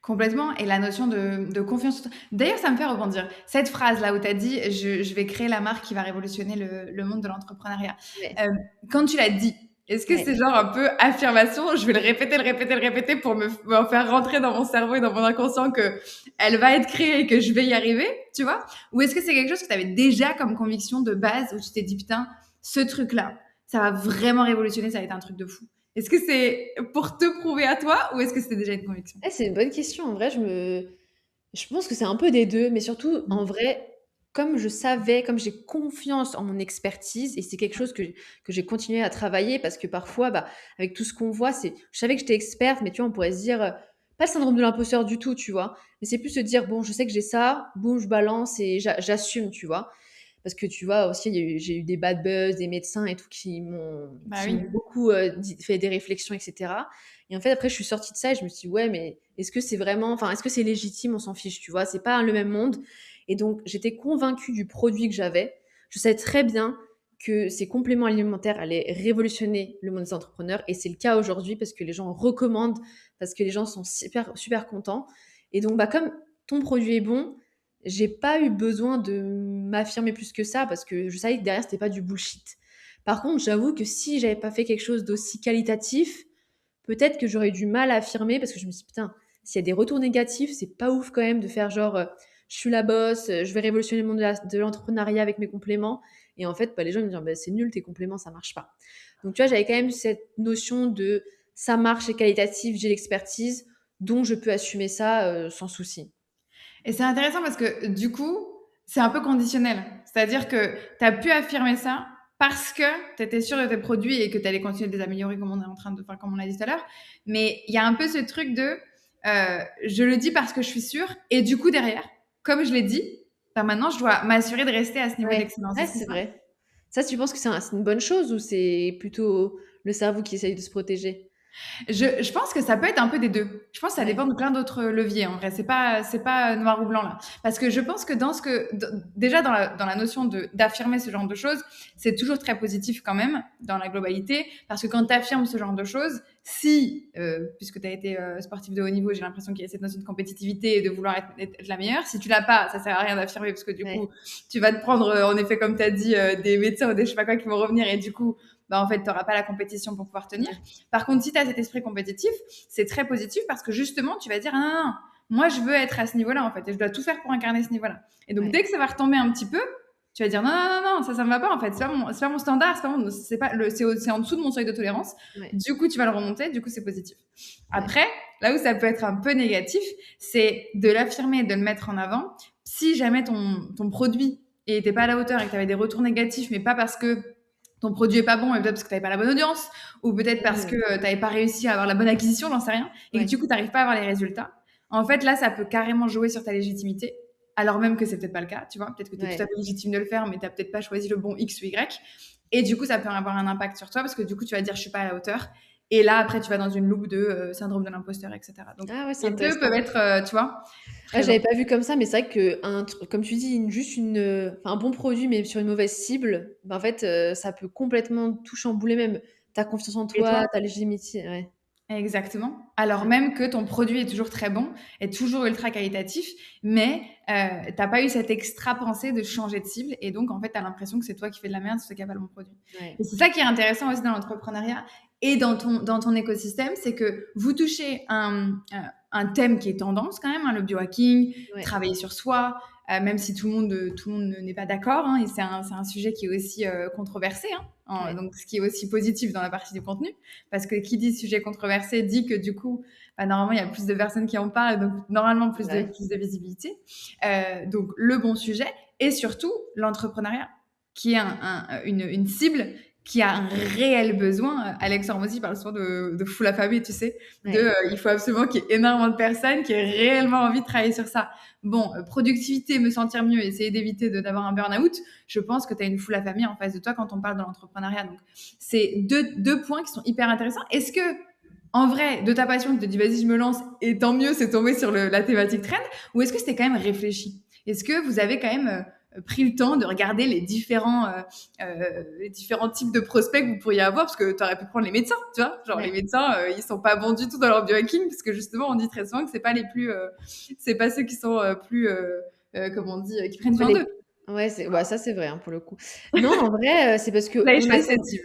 Complètement. Et la notion de confiance. D'ailleurs, ça me fait rebondir. Cette phrase-là où tu as dit, je vais créer la marque qui va révolutionner le monde de l'entrepreneuriat. Ouais, Euh, Quand tu l'as dit, est-ce que c'est ouais. genre un peu affirmation? Je vais le répéter, le répéter, le répéter pour me faire rentrer dans mon cerveau et dans mon inconscient que elle va être créée et que je vais y arriver, tu vois? Ou est-ce que c'est quelque chose que tu avais déjà comme conviction de base où tu t'es dit, putain, ce truc-là, ça va vraiment révolutionner, ça va être un truc de fou. Est-ce que c'est pour te prouver à toi ou est-ce que c'était déjà une conviction? C'est une bonne question. En vrai, je pense que c'est un peu des 2, mais surtout, en vrai, comme je savais, comme j'ai confiance en mon expertise et c'est quelque chose que j'ai continué à travailler parce que parfois, bah, avec tout ce qu'on voit, je savais que j'étais experte, mais tu vois, on pourrait se dire, pas le syndrome de l'imposteur du tout, tu vois? Mais c'est plus se dire: «Bon, je sais que j'ai ça, boum, je balance et j'assume», tu vois? Parce que tu vois aussi, j'ai eu des bad buzz, des médecins et tout Bah qui oui. m'ont beaucoup fait des réflexions, etc. Et en fait, après, je suis sortie de ça et je me suis dit, ouais, mais est-ce que c'est vraiment, enfin, est-ce que c'est légitime? On s'en fiche, tu vois, c'est pas le même monde. Et donc, j'étais convaincue du produit que j'avais. Je savais très bien que ces compléments alimentaires allaient révolutionner le monde des entrepreneurs. Et c'est le cas aujourd'hui parce que les gens recommandent, parce que les gens sont super, super contents. Et donc, bah, comme ton produit est bon, j'ai pas eu besoin de m'affirmer plus que ça parce que je savais que derrière, c'était pas du bullshit. Par contre, j'avoue que si j'avais pas fait quelque chose d'aussi qualitatif, peut-être que j'aurais eu du mal à affirmer parce que je me suis dit, putain, s'il y a des retours négatifs, c'est pas ouf quand même de faire genre, je suis la boss, je vais révolutionner le monde de l'entrepreneuriat avec mes compléments. Et en fait, bah, les gens me disent, bah, c'est nul, tes compléments, ça marche pas. Donc, tu vois, j'avais quand même cette notion de ça marche, c'est qualitatif, j'ai l'expertise, donc je peux assumer ça sans souci. Et c'est intéressant parce que du coup, c'est un peu conditionnel. C'est-à-dire que tu as pu affirmer ça parce que tu étais sûr de tes produits et que tu allais continuer de les améliorer comme on est en train de faire, comme on l'a dit tout à l'heure. Mais il y a un peu ce truc de je le dis parce que je suis sûre. Et du coup, derrière, comme je l'ai dit, bah maintenant, je dois m'assurer de rester à ce niveau Ouais, d'excellence. ouais, Est-ce que c'est c'est ça? vrai. Ça, tu penses que c'est une bonne chose ou c'est plutôt le cerveau qui essaye de se protéger? Je pense que ça peut être un peu des 2. Je pense que ça Ouais, dépend de plein d'autres leviers en vrai. C'est pas noir ou blanc là. Parce que je pense que déjà dans la notion d'affirmer ce genre de choses, c'est toujours très positif quand même dans la globalité. Parce que quand tu affirmes ce genre de choses, si, puisque tu as été sportif de haut niveau, j'ai l'impression qu'il y a cette notion de compétitivité et de vouloir être la meilleure. Si tu l'as pas, ça sert à rien d'affirmer parce que du coup, ouais, tu vas te prendre, en effet, comme tu as dit, des médecins ou des je sais pas quoi qui vont revenir et du coup, bah, en fait, tu n'auras pas la compétition pour pouvoir tenir. ouais, Par contre, si tu as cet esprit compétitif, c'est très positif parce que justement, tu vas dire, ah, non, non, moi, je veux être à ce niveau-là, en fait, et je dois tout faire pour incarner ce niveau-là. Et donc, ouais, dès que ça va retomber un petit peu, tu vas dire, non, non, non, non, ça me va pas, en fait, c'est pas mon standard, c'est en dessous de mon seuil de tolérance. ouais, Du coup, tu vas le remonter, du coup, c'est positif. ouais. Après, là où ça peut être un peu négatif, c'est de l'affirmer, de le mettre en avant. Si jamais ton produit n'était pas à la hauteur et que tu avais des retours négatifs, mais pas parce que ton produit est pas bon, mais peut-être parce que tu n'avais pas la bonne audience, ou peut-être parce que Mmh. tu n'avais pas réussi à avoir la bonne acquisition, j'en sais rien, et que Ouais, du coup, tu n'arrives pas à avoir les résultats. En fait, là, ça peut carrément jouer sur ta légitimité, alors même que c'est peut-être pas le cas, tu vois. Peut-être que tu es tout à ouais, fait légitime de le faire, mais tu n'as peut-être pas choisi le bon X ou Y. Et du coup, ça peut avoir un impact sur toi parce que du coup, tu vas dire, je suis pas à la hauteur. Et là, après, tu vas dans une loupe de syndrome de l'imposteur, etc. Donc, Ah ouais, c'est les deux intéressant. peuvent être, tu vois, Ah, présents. j'avais pas vu comme ça, mais c'est vrai que comme tu dis, enfin, un bon produit, mais sur une mauvaise cible, bah, en fait, ça peut complètement tout chambouler, même ta confiance en Et toi, toi? ta légitimité. Ouais. Exactement. Alors Ouais. même que ton produit est toujours très bon, est toujours ultra qualitatif, mais t'as pas eu cette extra pensée de changer de cible et donc en fait t'as l'impression que c'est toi qui fais de la merde, c'est toi qui a pas le bon produit. Ouais. Et c'est ça qui est intéressant aussi dans l'entrepreneuriat et dans ton écosystème, c'est que vous touchez un thème qui est tendance quand même, hein, le biohacking, Ouais. travailler sur soi, même si tout le monde n'est pas d'accord, hein, et c'est un sujet qui est aussi controversé, hein, Ouais. donc ce qui est aussi positif dans la partie du contenu. Parce que qui dit sujet controversé dit que du coup, bah, normalement, il y a plus de personnes qui en parlent, donc normalement Ouais. plus de visibilité. Donc le bon sujet et surtout l'entrepreneuriat, qui est une cible qui a un réel besoin. Alex Hormozy parle souvent de full affamé, tu sais, Ouais. il faut absolument qu'il y ait énormément de personnes qui aient réellement envie de travailler sur ça. Bon, productivité, me sentir mieux, essayer d'éviter d'avoir un burn-out, je pense que tu as une foule affamée en face de toi quand on parle de l'entrepreneuriat. Donc, c'est deux points qui sont hyper intéressants. Est-ce que, en vrai, de ta passion, tu te dis, vas-y, je me lance, et tant mieux, c'est tombé sur la thématique trend, ou est-ce que c'était quand même réfléchi? Est-ce que vous avez quand même pris le temps de regarder les différents types de prospects que vous pourriez avoir? Parce que tu aurais pu prendre les médecins, tu vois? Genre, les Ouais. médecins, ils sont pas bons du tout dans leur biohacking, parce que justement, on dit très souvent que c'est pas les plus, c'est pas ceux qui sont plus, comment on dit, qui prennent Ouais, soin d'eux. ouais, ouais, ça c'est vrai, hein, pour le coup. Non, en vrai, c'est parce Vous que avez choisi cette cible.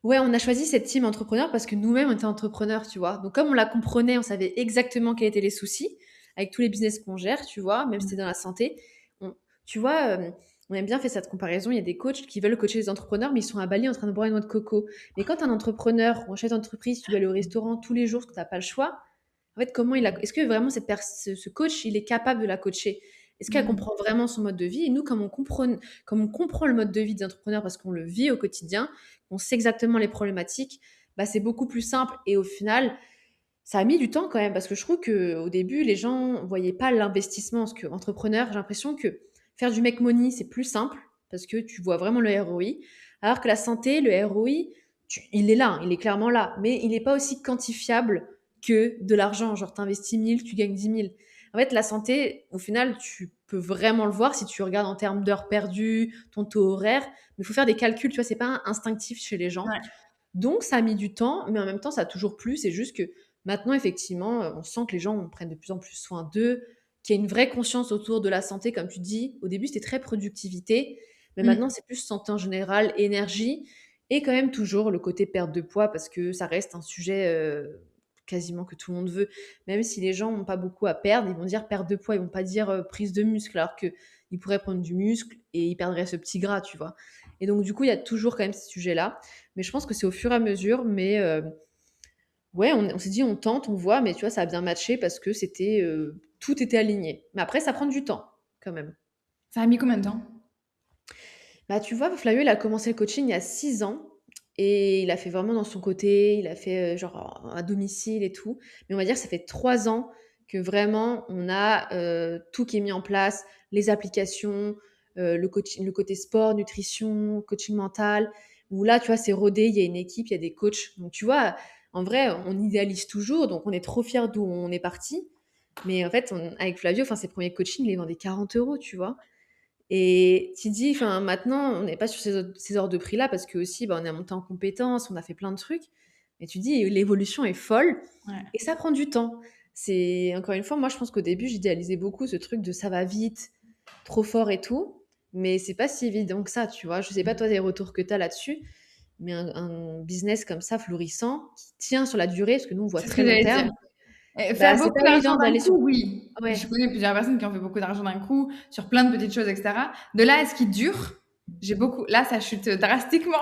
ouais, on a choisi cette team entrepreneur parce que nous-mêmes, on était entrepreneurs, tu vois. Donc, comme on la comprenait, on savait exactement quels étaient les soucis avec tous les business qu'on gère, tu vois, même si c'était dans la santé. On, tu vois, on aime bien faire cette comparaison. Il y a des coachs qui veulent coacher les entrepreneurs, mais ils sont à Bali en train de boire une noix de coco. Mais quand un entrepreneur ou un chef d'entreprise, tu dois aller au restaurant tous les jours parce que tu n'as pas le choix, en fait, est-ce que vraiment ce coach, il est capable de la coacher? Est-ce qu'elle Mm. comprend vraiment son mode de vie? Et nous, comme on comprend le mode de vie des entrepreneurs parce qu'on le vit au quotidien, on sait exactement les problématiques, bah, c'est beaucoup plus simple. Et au final, ça a mis du temps quand même parce que je trouve qu'au début, les gens ne voyaient pas l'investissement. Parce qu'entrepreneur, j'ai l'impression que faire du make money, c'est plus simple parce que tu vois vraiment le ROI. Alors que la santé, le ROI, il est là, hein, il est clairement là, mais il n'est pas aussi quantifiable que de l'argent. Genre, tu investis 1000, tu gagnes 10 000. En fait, la santé, au final, tu peux vraiment le voir si tu regardes en termes d'heures perdues, ton taux horaire. Mais il faut faire des calculs, tu vois, c'est pas instinctif chez les gens. Ouais. Donc, ça a mis du temps, mais en même temps, ça a toujours plu. C'est juste que maintenant, effectivement, on sent que les gens prennent de plus en plus soin d'eux, qu'il y a une vraie conscience autour de la santé, comme tu dis. Au début, c'était très productivité, mais maintenant, Mm. c'est plus santé en général, énergie, et quand même toujours le côté perte de poids, parce que ça reste un sujet quasiment que tout le monde veut. Même si les gens n'ont pas beaucoup à perdre, ils vont dire perte de poids, ils vont pas dire prise de muscle, alors qu'ils pourraient prendre du muscle et ils perdraient ce petit gras, tu vois. Et donc, du coup, il y a toujours quand même ce sujet-là. Mais je pense que c'est au fur et à mesure. Mais ouais, on s'est dit, on tente, on voit, mais tu vois, ça a bien matché parce que tout était aligné. Mais après, ça prend du temps, quand même. Ça a mis combien de temps? Bah, tu vois, Flavio, il a commencé le coaching il y a 6 ans et il a fait vraiment dans son côté, il a fait genre à domicile et tout. Mais on va dire que ça fait 3 ans que vraiment on a tout qui est mis en place, les applications, le coaching, le côté sport, nutrition, coaching mental, où là, tu vois, c'est rodé, il y a une équipe, il y a des coachs. Donc, tu vois, en vrai, on idéalise toujours, donc on est trop fiers d'où on est parti. Mais en fait, avec Flavio, enfin, ses premiers coachings, il les vendait 40 euros, tu vois. Et tu te dis, enfin, maintenant, on n'est pas sur ces ordres de prix-là parce que aussi, bah, on est monté en compétences, on a fait plein de trucs. Mais tu te dis, l'évolution est folle Ouais. et ça prend du temps. C'est encore une fois, moi, je pense qu'au début, j'idéalisais beaucoup ce truc de ça va vite, trop fort et tout. Mais c'est pas si évident que ça, tu vois. Je sais pas, toi, des retours que tu as là-dessus, mais un business comme ça, florissant, qui tient sur la durée, parce que nous, on voit C'est ce très que long j'allais terme, dire. Et faire bah, c'est beaucoup pas d'argent évident d'un d'aller sur. coup, oui. Je Ouais, connais plusieurs personnes qui ont fait beaucoup d'argent d'un coup sur plein de petites choses, etc. De là à ce qui dure, j'ai beaucoup. Là, ça chute drastiquement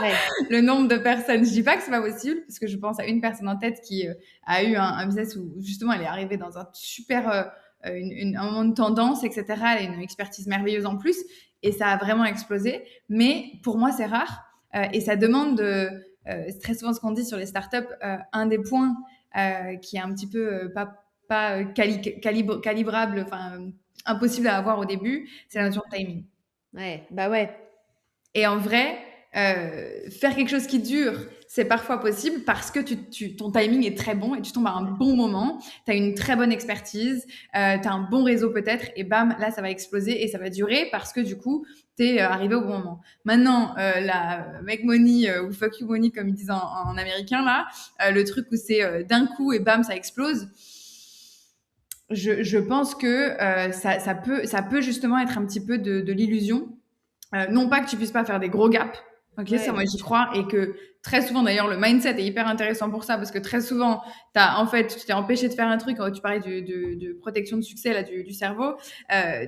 ouais, le nombre de personnes. Je dis pas que c'est pas possible, parce que je pense à une personne en tête qui a eu un business où justement elle est arrivée dans un super un moment de tendance, etc. Elle a une expertise merveilleuse en plus, et ça a vraiment explosé. Mais pour moi, c'est rare, et ça demande c'est très souvent ce qu'on dit sur les startups. Un des points qui est un petit peu pas calibrable, enfin impossible à avoir au début, c'est la notion de timing. ouais, bah ouais, Et en vrai, faire quelque chose qui dure, c'est parfois possible parce que ton timing est très bon et tu tombes à un bon moment, tu as une très bonne expertise, tu as un bon réseau peut-être, et bam, là, ça va exploser et ça va durer parce que du coup, tu es arrivé au bon moment. Maintenant, la make money ou fuck you money, comme ils disent en américain, là, le truc où c'est d'un coup et bam, ça explose. Je pense que ça peut justement être un petit peu de l'illusion. Non pas que tu puisses pas faire des gros gaps, ok, ça Ouais, moi bien j'y sûr. crois, et que très souvent d'ailleurs le mindset est hyper intéressant pour ça, parce que très souvent en fait tu t'es empêché de faire un truc, tu parlais de protection de succès là du cerveau,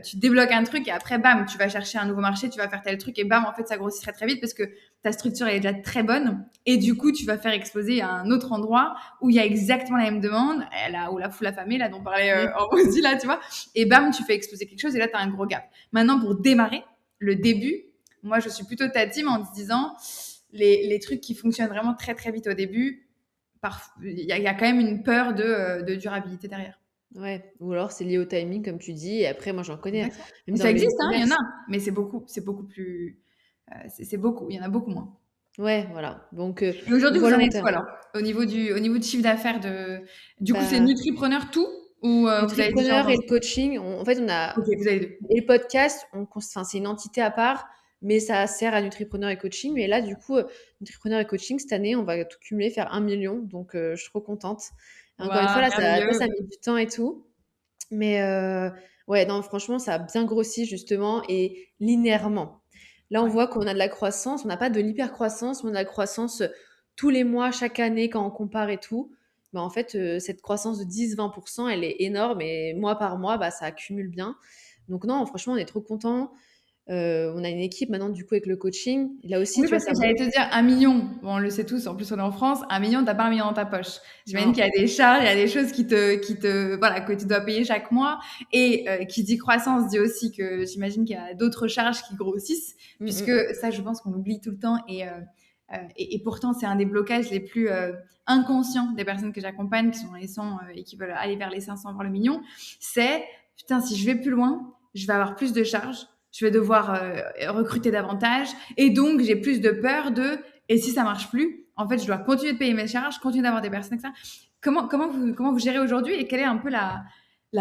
tu débloques un truc et après bam tu vas chercher un nouveau marché, tu vas faire tel truc et bam en fait ça grossit très très vite parce que ta structure elle est déjà très bonne et du coup tu vas faire exploser à un autre endroit où il y a exactement la même demande, là où la foule affamée là dont parlait Ouais. en aussi là tu vois, et bam tu fais exploser quelque chose et là tu as un gros gap. Maintenant pour démarrer le début, moi, je suis plutôt ta team en te disant les trucs qui fonctionnent vraiment très très vite au début, il y a quand même une peur de durabilité derrière. Ouais, ou alors c'est lié au timing comme tu dis et après moi j'en connais, Exactement. même Mais dans ça le existe, hein, il y en e-commerce. a, mais c'est beaucoup plus, c'est beaucoup, il y en a beaucoup moins. Ouais, voilà, donc Et aujourd'hui, on voit vous en long êtes où terme. alors? Au niveau du chiffre d'affaires du coup, c'est Bah, Nutripreneur tout ou vous avez Nutripreneur et différentes le entités? coaching, en fait on a OK, vous avez 2. et le podcast, enfin c'est une entité à part, mais ça sert à Nutripreneur et coaching. Mais là du coup, Nutripreneur et coaching cette année, on va tout cumuler, faire 1 million, donc je suis trop contente. Et encore une fois Waouh, là, ça a merveilleux. mis du temps et tout, mais ouais, non franchement ça a bien grossi justement et linéairement. Là, on Ouais. voit qu'on a de la croissance, on n'a pas de l'hypercroissance, mais on a de la croissance tous les mois, chaque année quand on compare et tout. Bah, en fait, cette croissance de 10-20%, elle est énorme et mois par mois, bah, ça accumule bien. Donc non, franchement, on est trop contents. On a une équipe maintenant du coup avec le coaching. Là aussi, Oui, tu vois, parce ça que j'allais monte. te dire 1 million. Bon, on le sait tous, en plus on est en France, 1 million, t'as pas 1 million dans ta poche. J'imagine Non. qu'il y a des charges, il y a des choses voilà, que tu dois payer chaque mois. Et qui dit croissance dit aussi que j'imagine qu'il y a d'autres charges qui grossissent, Mm, puisque mm. ça, je pense qu'on l'oublie tout le temps. Et pourtant, c'est un des blocages les plus inconscients des personnes que j'accompagne, qui sont dans les 100 et qui veulent aller vers les 500, voire le million. C'est, putain, si je vais plus loin, je vais avoir plus de charges, je vais devoir recruter davantage, et donc j'ai plus de peur et si ça marche plus, en fait, je dois continuer de payer mes charges, continuer d'avoir des personnes, etc. Comment vous gérez aujourd'hui et quelle est un peu la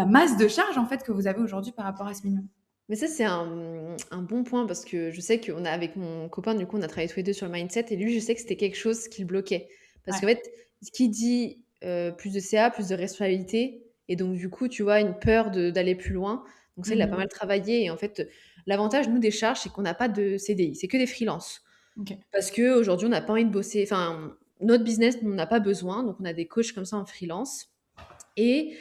masse de charges en fait que vous avez aujourd'hui par rapport à ce million? Mais ça, c'est un bon point parce que je sais qu'on a avec mon copain, du coup, on a travaillé tous les 2 sur le mindset et lui, je sais que c'était quelque chose qui le bloquait. Parce Ouais. qu'en fait, qui dit, plus de CA, plus de responsabilité et donc du coup, tu vois, une peur d'aller plus loin. Donc ça, il a pas Mhm. mal travaillé et en fait, l'avantage, nous, des charges, c'est qu'on n'a pas de CDI, c'est que des freelances. Ok. Parce qu'aujourd'hui, on n'a pas envie de bosser enfin, notre business, nous, on n'a pas besoin, donc on a des coachs comme ça en freelance et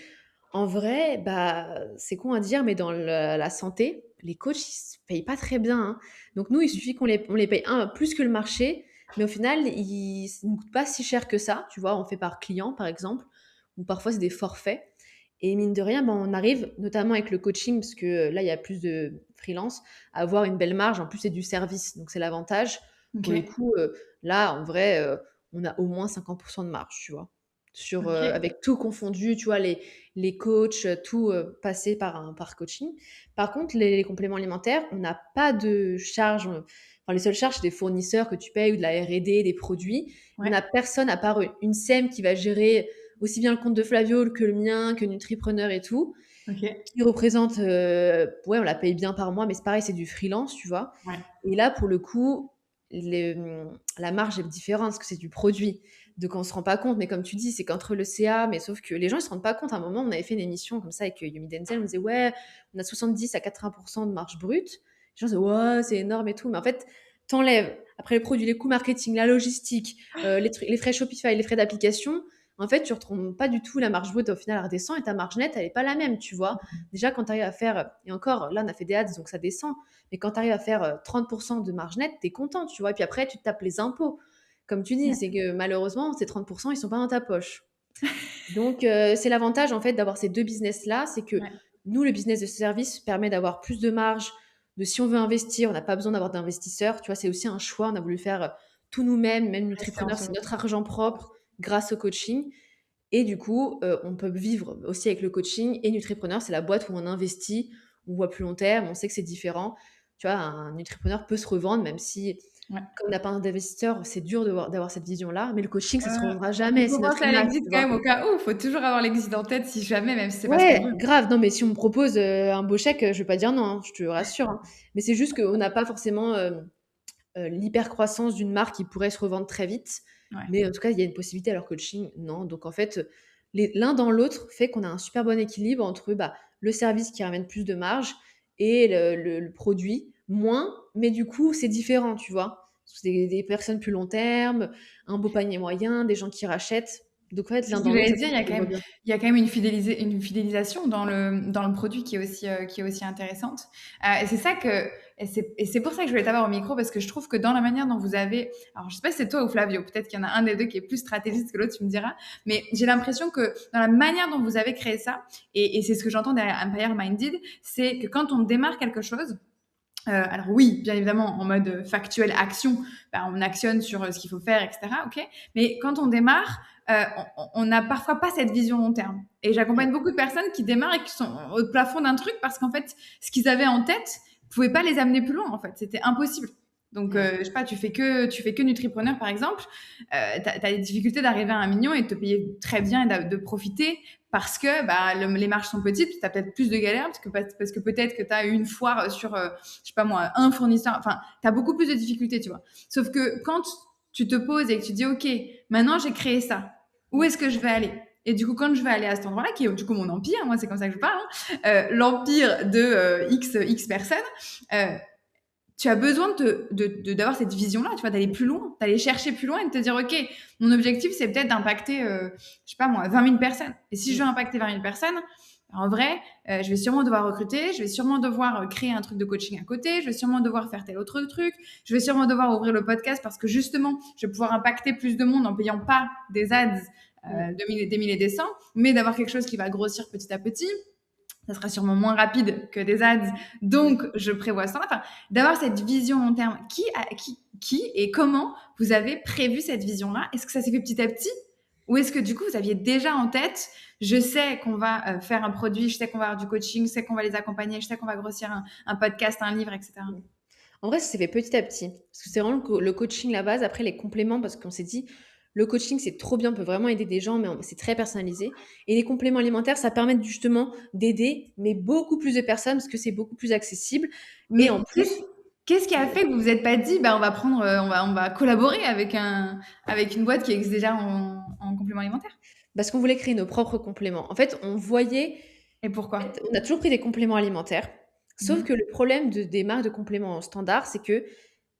en vrai, bah, c'est con à dire, mais dans la santé, les coachs, ils se payent pas très bien, hein. Donc nous, il suffit qu'on les paye plus que le marché, mais au final, ça nous coûte pas si cher que ça, tu vois? On fait par client, par exemple, ou parfois c'est des forfaits et mine de rien, ben, on arrive, notamment avec le coaching, parce que là, il y a plus de freelance, à avoir une belle marge. En plus, c'est du service, donc c'est l'avantage. Ok. Pour le coup, là, en vrai, on a au moins 50% de marge, tu vois? Sur, Ok. avec tout confondu, tu vois? Les coachs, tout, passé par coaching. Par contre, les compléments alimentaires, on n'a pas de charges, enfin, les seules charges, c'est des fournisseurs que tu payes ou de la R&D, des produits. On Ouais. n'a personne à part, une SEM qui va gérer aussi bien le compte de Flaviol que le mien, que Nutripreneur et tout, Ok. qui représente, ouais, on la paye bien par mois, mais c'est pareil, c'est du freelance, tu vois? Ouais. Et là, pour le coup, la marge est différente parce que c'est du produit. Donc on se rend pas compte, mais comme tu dis, c'est qu'entre le CA, mais sauf que les gens ils se rendent pas compte. À un moment, on avait fait une émission comme ça avec Yumi Denzel, on disait ouais, on a 70 à 80% de marge brute. Les gens disaient ouais, c'est énorme et tout, mais en fait, t'enlèves après le produit, les coûts marketing, la logistique, les frais Shopify, les frais d'application. En fait, tu retrouves pas du tout la marge brute. Au final, elle redescend et ta marge nette, elle est pas la même, tu vois. Déjà, quand tu arrives à faire, et encore, là, on a fait des ads, donc ça descend. Mais quand tu arrives à faire 30% de marge nette, tu es content, tu vois. Et puis après, tu te tapes les impôts. Comme tu dis, Ouais. c'est que malheureusement, ces 30%, ils sont pas dans ta poche. Donc, c'est l'avantage, en fait, d'avoir ces deux business-là. C'est que Ouais. nous, le business de service permet d'avoir plus de marge. De si on veut investir, on n'a pas besoin d'avoir d'investisseurs. Tu vois, c'est aussi un choix. On a voulu faire tout nous-mêmes, même Rester en Nutripreneur, c'est solo. notre argent propre grâce au coaching. Et du coup, on peut vivre aussi avec le coaching et Nutripreneur, c'est la boîte où on investit, on voit plus long terme, on sait que c'est différent. Tu vois, un Nutripreneur peut se revendre même si Ouais. Comme on n'a pas d'investisseur, c'est dur d'avoir cette vision-là, mais le coaching, ça se Heu, revendra il jamais, faut c'est notre penser à image, l'exit tu quand vois? même au cas où. Faut toujours avoir l'exit en tête si jamais, même si c'est pas ce qu'on Ouais, veut. grave. Non, mais si on me propose, un beau chèque, je vais pas dire non, hein, je te rassure, hein. Mais c'est juste qu'on n'a pas forcément, l'hypercroissance d'une marque qui pourrait se revendre très vite. Ouais. Mais en tout cas, il y a une possibilité, alors coaching, non. Donc en fait, l'un dans l'autre fait qu'on a un super bon équilibre entre, bah, le service qui ramène plus de marge et le produit moins, mais du coup, c'est différent, tu vois? C'est des personnes plus long terme, un beau panier moyen, des gens qui rachètent. Donc en fait, C'est l'un ce que dans l'autre, j'allais ça dire, se voit bien. il y a quand même une fidélisation dans le produit qui est aussi intéressante. Et c'est ça que et c'est pour ça que je voulais t'avoir au micro parce que je trouve que dans la manière dont vous avez alors je sais pas si c'est toi ou Flavio, peut-être qu'il y en a un des 2 qui est plus stratégiste que l'autre, tu me diras, mais j'ai l'impression que dans la manière dont vous avez créé ça et c'est ce que j'entends derrière Empire Minded, c'est que quand on démarre quelque chose, alors oui, bien évidemment, en mode factuel action, bah, on actionne sur ce qu'il faut faire, etc. Ok, mais quand on démarre, on n'a parfois pas cette vision long terme. Et Mmh. j'accompagne beaucoup de personnes qui démarrent et qui sont au plafond d'un truc parce qu'en fait, ce qu'ils avaient en tête pouvait pas les amener plus loin. En fait, c'était impossible. Donc, Mmh. je sais pas, tu fais que Nutripreneur par exemple, t'as des difficultés d'arriver à 1 million et de te payer très bien et de profiter parce que bah, les marges sont petites, tu as peut-être plus de galères parce que peut-être que tu as eu une foire sur, je sais pas moi, un fournisseur, enfin, tu as beaucoup plus de difficultés, tu vois. Sauf que quand tu te poses et que tu dis, OK, maintenant j'ai créé ça, où est-ce que je vais aller? Et du coup, quand je vais aller à cet endroit-là, qui est du coup mon empire, moi c'est comme ça que je parle, hein, l'empire de X personnes, euh, tu as besoin d'avoir cette vision-là, tu vois, d'aller plus loin, d'aller chercher plus loin et de te dire, OK, mon objectif, c'est peut-être d'impacter, je sais pas moi, 20 000 personnes. Et si je veux Mmh. impacter 20 000 personnes, en vrai, je vais sûrement devoir recruter, je vais sûrement devoir créer un truc de coaching à côté, je vais sûrement devoir faire tel autre truc, je vais sûrement devoir ouvrir le podcast parce que justement, je vais pouvoir impacter plus de monde en payant pas des ads Mmh. des milliers et des cents, mais d'avoir quelque chose qui va grossir petit à petit, ça sera sûrement moins rapide que des ads, Mmh. donc je prévois ça. Enfin, d'avoir cette vision long terme. Qui et comment vous avez prévu cette vision-là? Est-ce que ça s'est fait petit à petit? Ou est-ce que du coup, vous aviez déjà en tête, je sais qu'on va faire un produit, je sais qu'on va avoir du coaching, je sais qu'on va les accompagner, je sais qu'on va grossir un podcast, un livre, etc. Mmh. En vrai, ça s'est fait petit à petit. Parce que c'est vraiment le coaching la base. Après, les compléments, parce qu'on s'est dit, le coaching, c'est trop bien, on peut vraiment aider des gens, mais c'est très personnalisé. Et les compléments alimentaires, ça permet justement d'aider, mais beaucoup plus de personnes, parce que c'est beaucoup plus accessible. Et en Mais plus, qu'est-ce qui a fait que vous vous êtes pas dit, bah, on va prendre, on va collaborer avec une boîte qui existe déjà en complément alimentaire? parce qu'on voulait créer nos propres compléments. En fait, on voyait, Et pourquoi? on a toujours pris des compléments alimentaires. Sauf Mhm. que le problème des marques de compléments standards, c'est que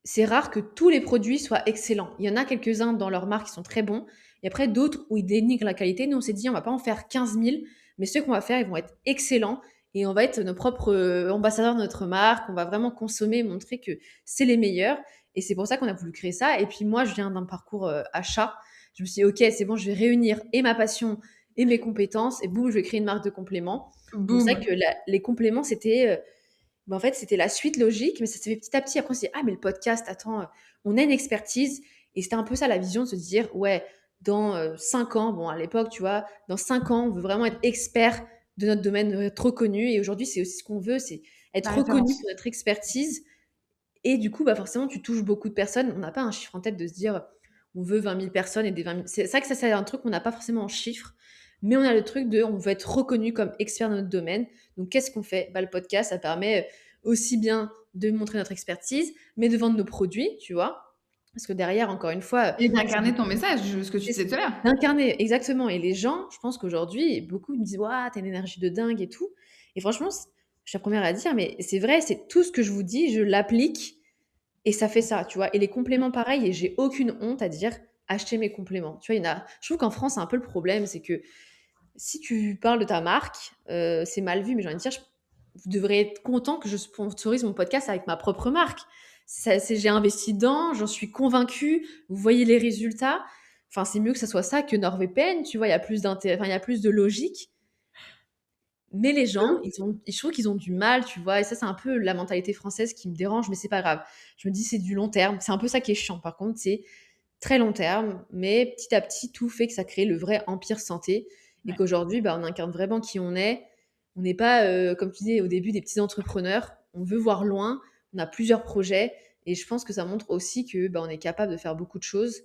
c'est rare que tous les produits soient excellents. Il y en a quelques-uns dans leur marque qui sont très bons, et après d'autres où ils dénigrent la qualité. Nous, on s'est dit, on va pas en faire 15 000, mais ceux qu'on va faire, ils vont être excellents, et on va être nos propres ambassadeurs de notre marque. On va vraiment consommer, montrer que c'est les meilleurs, et c'est pour ça qu'on a voulu créer ça. Et puis moi, je viens d'un parcours achat. Je me suis dit, ok, c'est bon, je vais réunir et ma passion et mes compétences, et boum, je vais créer une marque de compléments. Donc c'est vrai Boum. que les compléments, c'était en fait, c'était la suite logique, mais ça s'est fait petit à petit. Après, on s'est dit: «Ah, mais le podcast, attends, on a une expertise», et c'était un peu ça la vision, de se dire: «Ouais, dans, 5 ans», bon, à l'époque, tu vois, «Dans 5 ans, on veut vraiment être expert de notre domaine, être reconnu», et aujourd'hui, c'est aussi ce qu'on veut, c'est La être reconnu référence. pour notre expertise. Et du coup, bah, forcément, tu touches beaucoup de personnes. On n'a pas un chiffre en tête de se dire: «On veut 20 000 personnes et des 20 000». C'est ça, que ça, c'est un truc qu'on n'a pas forcément en chiffres, mais on a le truc de, on veut être reconnu comme expert dans notre domaine. Donc qu'est-ce qu'on fait? Bah, le podcast, ça permet, aussi bien de montrer notre expertise, mais de vendre nos produits, tu vois? Parce que derrière, encore une fois, Et c'est d'incarner ton message, ce que tu c'est disais tout à l'heure. d'incarner, exactement. Et les gens, je pense qu'aujourd'hui, beaucoup me disent: «Waouh, tu as une énergie de dingue et tout», et franchement, je suis la première à dire, mais c'est vrai, c'est tout ce que je vous dis, je l'applique, et ça fait ça, tu vois? Et les compléments, pareil, et j'ai aucune honte à dire: «Achetez mes compléments». Tu vois? Il y en a, je trouve qu'en France, c'est un peu le problème, c'est que si tu parles de ta marque, c'est mal vu, mais j'ai envie de dire, vous devriez être content que je sponsorise mon podcast avec ma propre marque. J'ai investi dedans, j'en suis convaincue, vous voyez les résultats. Enfin, c'est mieux que ça soit ça que NordVPN, tu vois? Il y a plus d'intérêt, enfin, il y a plus de logique. Mais les gens, je trouve qu'ils ont du mal, tu vois? Et ça, c'est un peu la mentalité française qui me dérange, mais c'est pas grave. Je me dis: «C'est du long terme». C'est un peu ça qui est chiant, par contre, c'est très long terme, mais petit à petit, tout fait que ça crée le vrai empire santé, et Ouais. qu'aujourd'hui, bah, on incarne vraiment qui on est. On n'est pas, comme tu disais au début, des petits entrepreneurs. On veut voir loin, on a plusieurs projets, Et je pense que ça montre aussi que, bah, on est capable de faire beaucoup de choses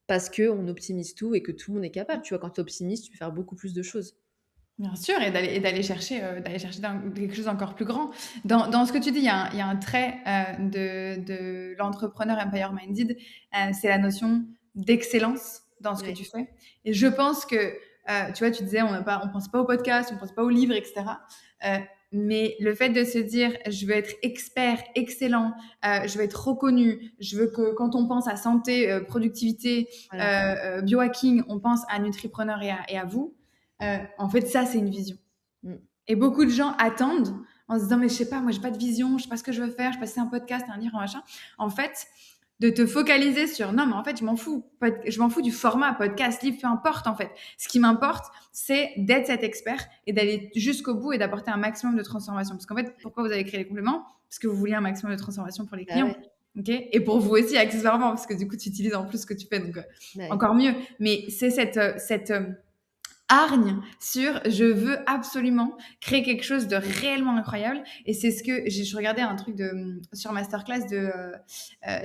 parce qu'on optimise tout et que tout le monde est capable. Tu vois, quand tu optimises, tu peux faire beaucoup plus de choses. Bien sûr, et d'aller chercher quelque chose d'encore plus grand. Dans ce que tu dis, il y a un trait de l'entrepreneur Empire Minded, c'est la notion d'excellence dans ce que Ouais, tu fais. Et je pense que, tu vois, tu disais, on pense pas au podcast, on pense pas au livre, etc. Euh, mais le fait de se dire, je veux être expert, excellent, je veux être reconnu, je veux que quand on pense à santé, productivité, voilà. biohacking, on pense à Nutripreneur et à vous. En fait, ça, c'est une vision. Mmh. Et beaucoup de gens attendent en se disant, mais je sais pas, moi, j'ai pas de vision, je sais pas ce que je veux faire, je sais pas si c'est un podcast, un livre, un machin. En fait, de te focaliser sur, non, mais en fait, je m'en fous. Je m'en fous du format, podcast, livre, peu importe, en fait. Ce qui m'importe, c'est d'être cet expert et d'aller jusqu'au bout et d'apporter un maximum de transformation. Parce qu'en fait, pourquoi vous avez créé les compléments? Parce que vous vouliez un maximum de transformation pour les Bah clients. ouais, OK? Et pour vous aussi, accessoirement, parce que du coup, tu utilises en plus ce que tu fais, donc bah ouais. encore mieux. Mais c'est cette hargne sur je veux absolument créer quelque chose de réellement incroyable. Et c'est ce que je regardais un truc sur masterclass de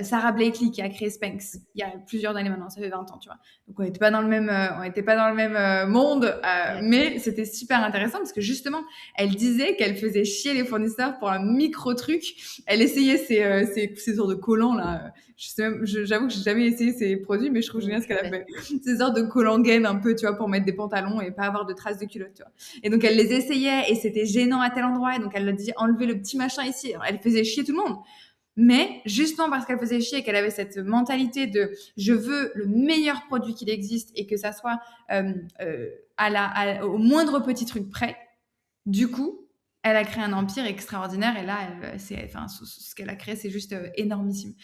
Sarah Blakely qui a créé Spanx il y a plusieurs années maintenant, ça fait 20 ans, tu vois. Donc on n'était pas dans le même on était pas dans le même monde, Ouais. mais c'était super intéressant parce que justement elle disait qu'elle faisait chier les fournisseurs pour un micro truc. Elle essayait ces sortes de collants là. J'avoue que j'ai jamais essayé ces produits, mais je trouve Non génial ce plus, qu'elle a ouais. fait. Ces sortes de collants gaines un peu, tu vois, pour mettre des pantalons et pas avoir de traces de culotte, tu vois. Et donc elle les essayait et c'était gênant à tel endroit. Et donc elle a dit enlever le petit machin ici. Alors, elle faisait chier tout le monde. Mais justement parce qu'elle faisait chier et qu'elle avait cette mentalité de je veux le meilleur produit qu'il existe et que ça soit au moindre petit truc près, du coup, elle a créé un empire extraordinaire et là, enfin, ce qu'elle a créé, c'est juste énormissime.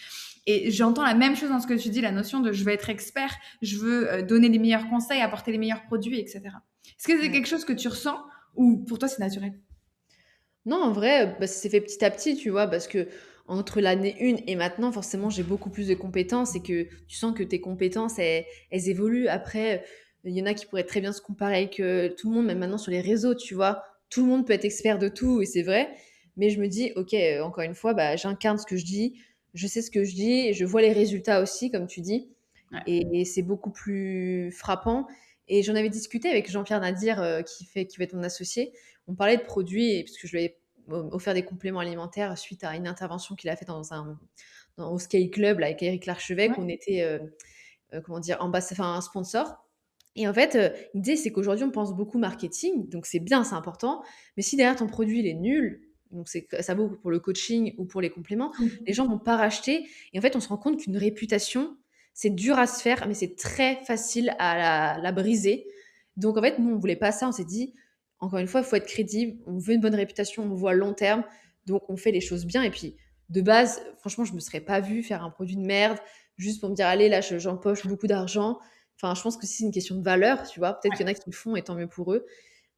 Et j'entends la même chose dans ce que tu dis, la notion de je veux être expert, je veux donner les meilleurs conseils, apporter les meilleurs produits, etc. Est-ce que c'est Ouais. quelque chose que tu ressens ou pour toi c'est naturel? Non, en vrai, bah, ça s'est fait petit à petit, tu vois? Parce que entre l'année 1 et maintenant, forcément, j'ai beaucoup plus de compétences et que tu sens que tes compétences, elles évoluent. Après, il y en a qui pourraient très bien se comparer avec, tout le monde, même maintenant sur les réseaux, tu vois? Tout le monde peut être expert de tout et c'est vrai. Mais je me dis: «OK, encore une fois, bah, j'incarne ce que je dis, je sais ce que je dis et je vois les résultats aussi», comme tu dis Ouais. et c'est beaucoup plus frappant et j'en avais discuté avec Jean-Pierre Nadir, qui fait ton associé. On parlait de produits et parce que je lui avais offert des compléments alimentaires suite à une intervention qu'il a faite au Scale Club là, avec Éric Larchevêque. Ouais. On était, comment dire? Enfin un sponsor et en fait, il disait: «C'est qu'aujourd'hui on pense beaucoup marketing, donc c'est bien, c'est important, mais si derrière ton produit il est nul», donc ça vaut pour le coaching ou pour les compléments, les gens vont pas racheter et en fait on se rend compte qu'une réputation, c'est dur à se faire, mais c'est très facile à la briser. Donc en fait, nous on voulait pas ça, on s'est dit: «Encore une fois, il faut être crédible, on veut une bonne réputation, on voit long terme, donc on fait les choses bien» et puis de base, franchement, je me serais pas vue faire un produit de merde juste pour me dire: «Allez là, j'empoche beaucoup d'argent». Enfin, je pense que c'est une question de valeur, tu vois? Peut-être qu'il y en a qui le font et tant mieux pour eux.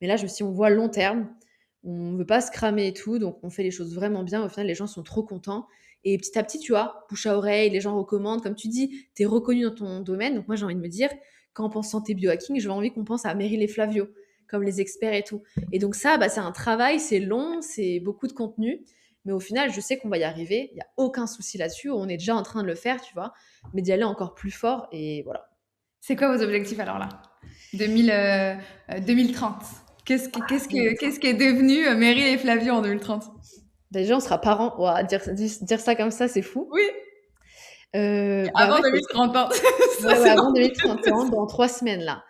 Mais là, je me suis dit: «On voit long terme, on veut pas se cramer et tout, donc on fait les choses vraiment bien». Au final, les gens sont trop contents et petit à petit, tu vois, bouche à oreille, les gens recommandent. Comme tu dis, tu es reconnu dans ton domaine, donc moi, j'ai envie de me dire, quand on pense santé biohacking, j'ai envie qu'on pense à Meryl et Flavio, comme les experts et tout. Et donc ça, bah, c'est un travail, c'est long, c'est beaucoup de contenu, mais au final, je sais qu'on va y arriver. Il y a aucun souci là-dessus. On est déjà en train de le faire, tu vois? Mais d'y aller encore plus fort et voilà. C'est quoi vos objectifs alors là? 2030. Qu'est-ce qui est devenu Meryl et Flavio en 2030? Déjà, on sera parents. Ouah, dire ça comme ça, c'est fou. Oui, Bah, en avant fait, 2030, hein. Ça, ouais, ouais, c'est avant dans 2030, c'est vraiment dans 3 semaines là.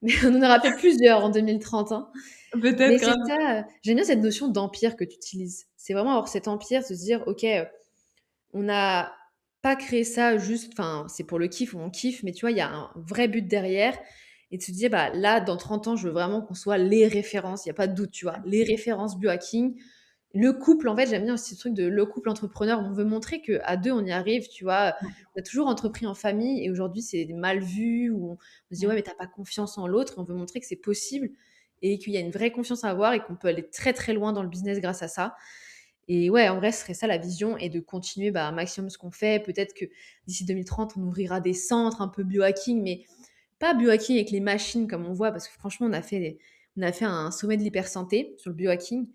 Mais on en aura peut-être plusieurs en 2030, hein. peut-être Mais c'est grave. ça, j'aime bien cette notion d'empire que tu utilises. C'est vraiment avoir cet empire, se dire: «OK, on n'a pas créé ça juste enfin, c'est pour le kiff, on kiffe, mais tu vois, il y a un vrai but derrière» et de se dire: «Bah, là, dans 30 ans, je veux vraiment qu'on soit les références», il y a pas de doute, tu vois? Les références biohacking. Le couple, en fait, j'aime bien aussi ce truc de le couple entrepreneur. On veut montrer qu'à 2 on y arrive, tu vois? On a toujours entrepris en famille et aujourd'hui, c'est mal vu ou on se dit: «Ouais, Ouais. mais tu as pas confiance en l'autre». On veut montrer que c'est possible et qu'il y a une vraie confiance à avoir et qu'on peut aller très, très loin dans le business grâce à ça et ouais, en vrai, ce serait ça la vision et de continuer, bah, un maximum ce qu'on fait. Peut-être que d'ici 2030, on ouvrira des centres un peu biohacking, mais pas biohacking avec les machines comme on voit parce que franchement, on a fait un sommet de l'hypersanté sur le biohacking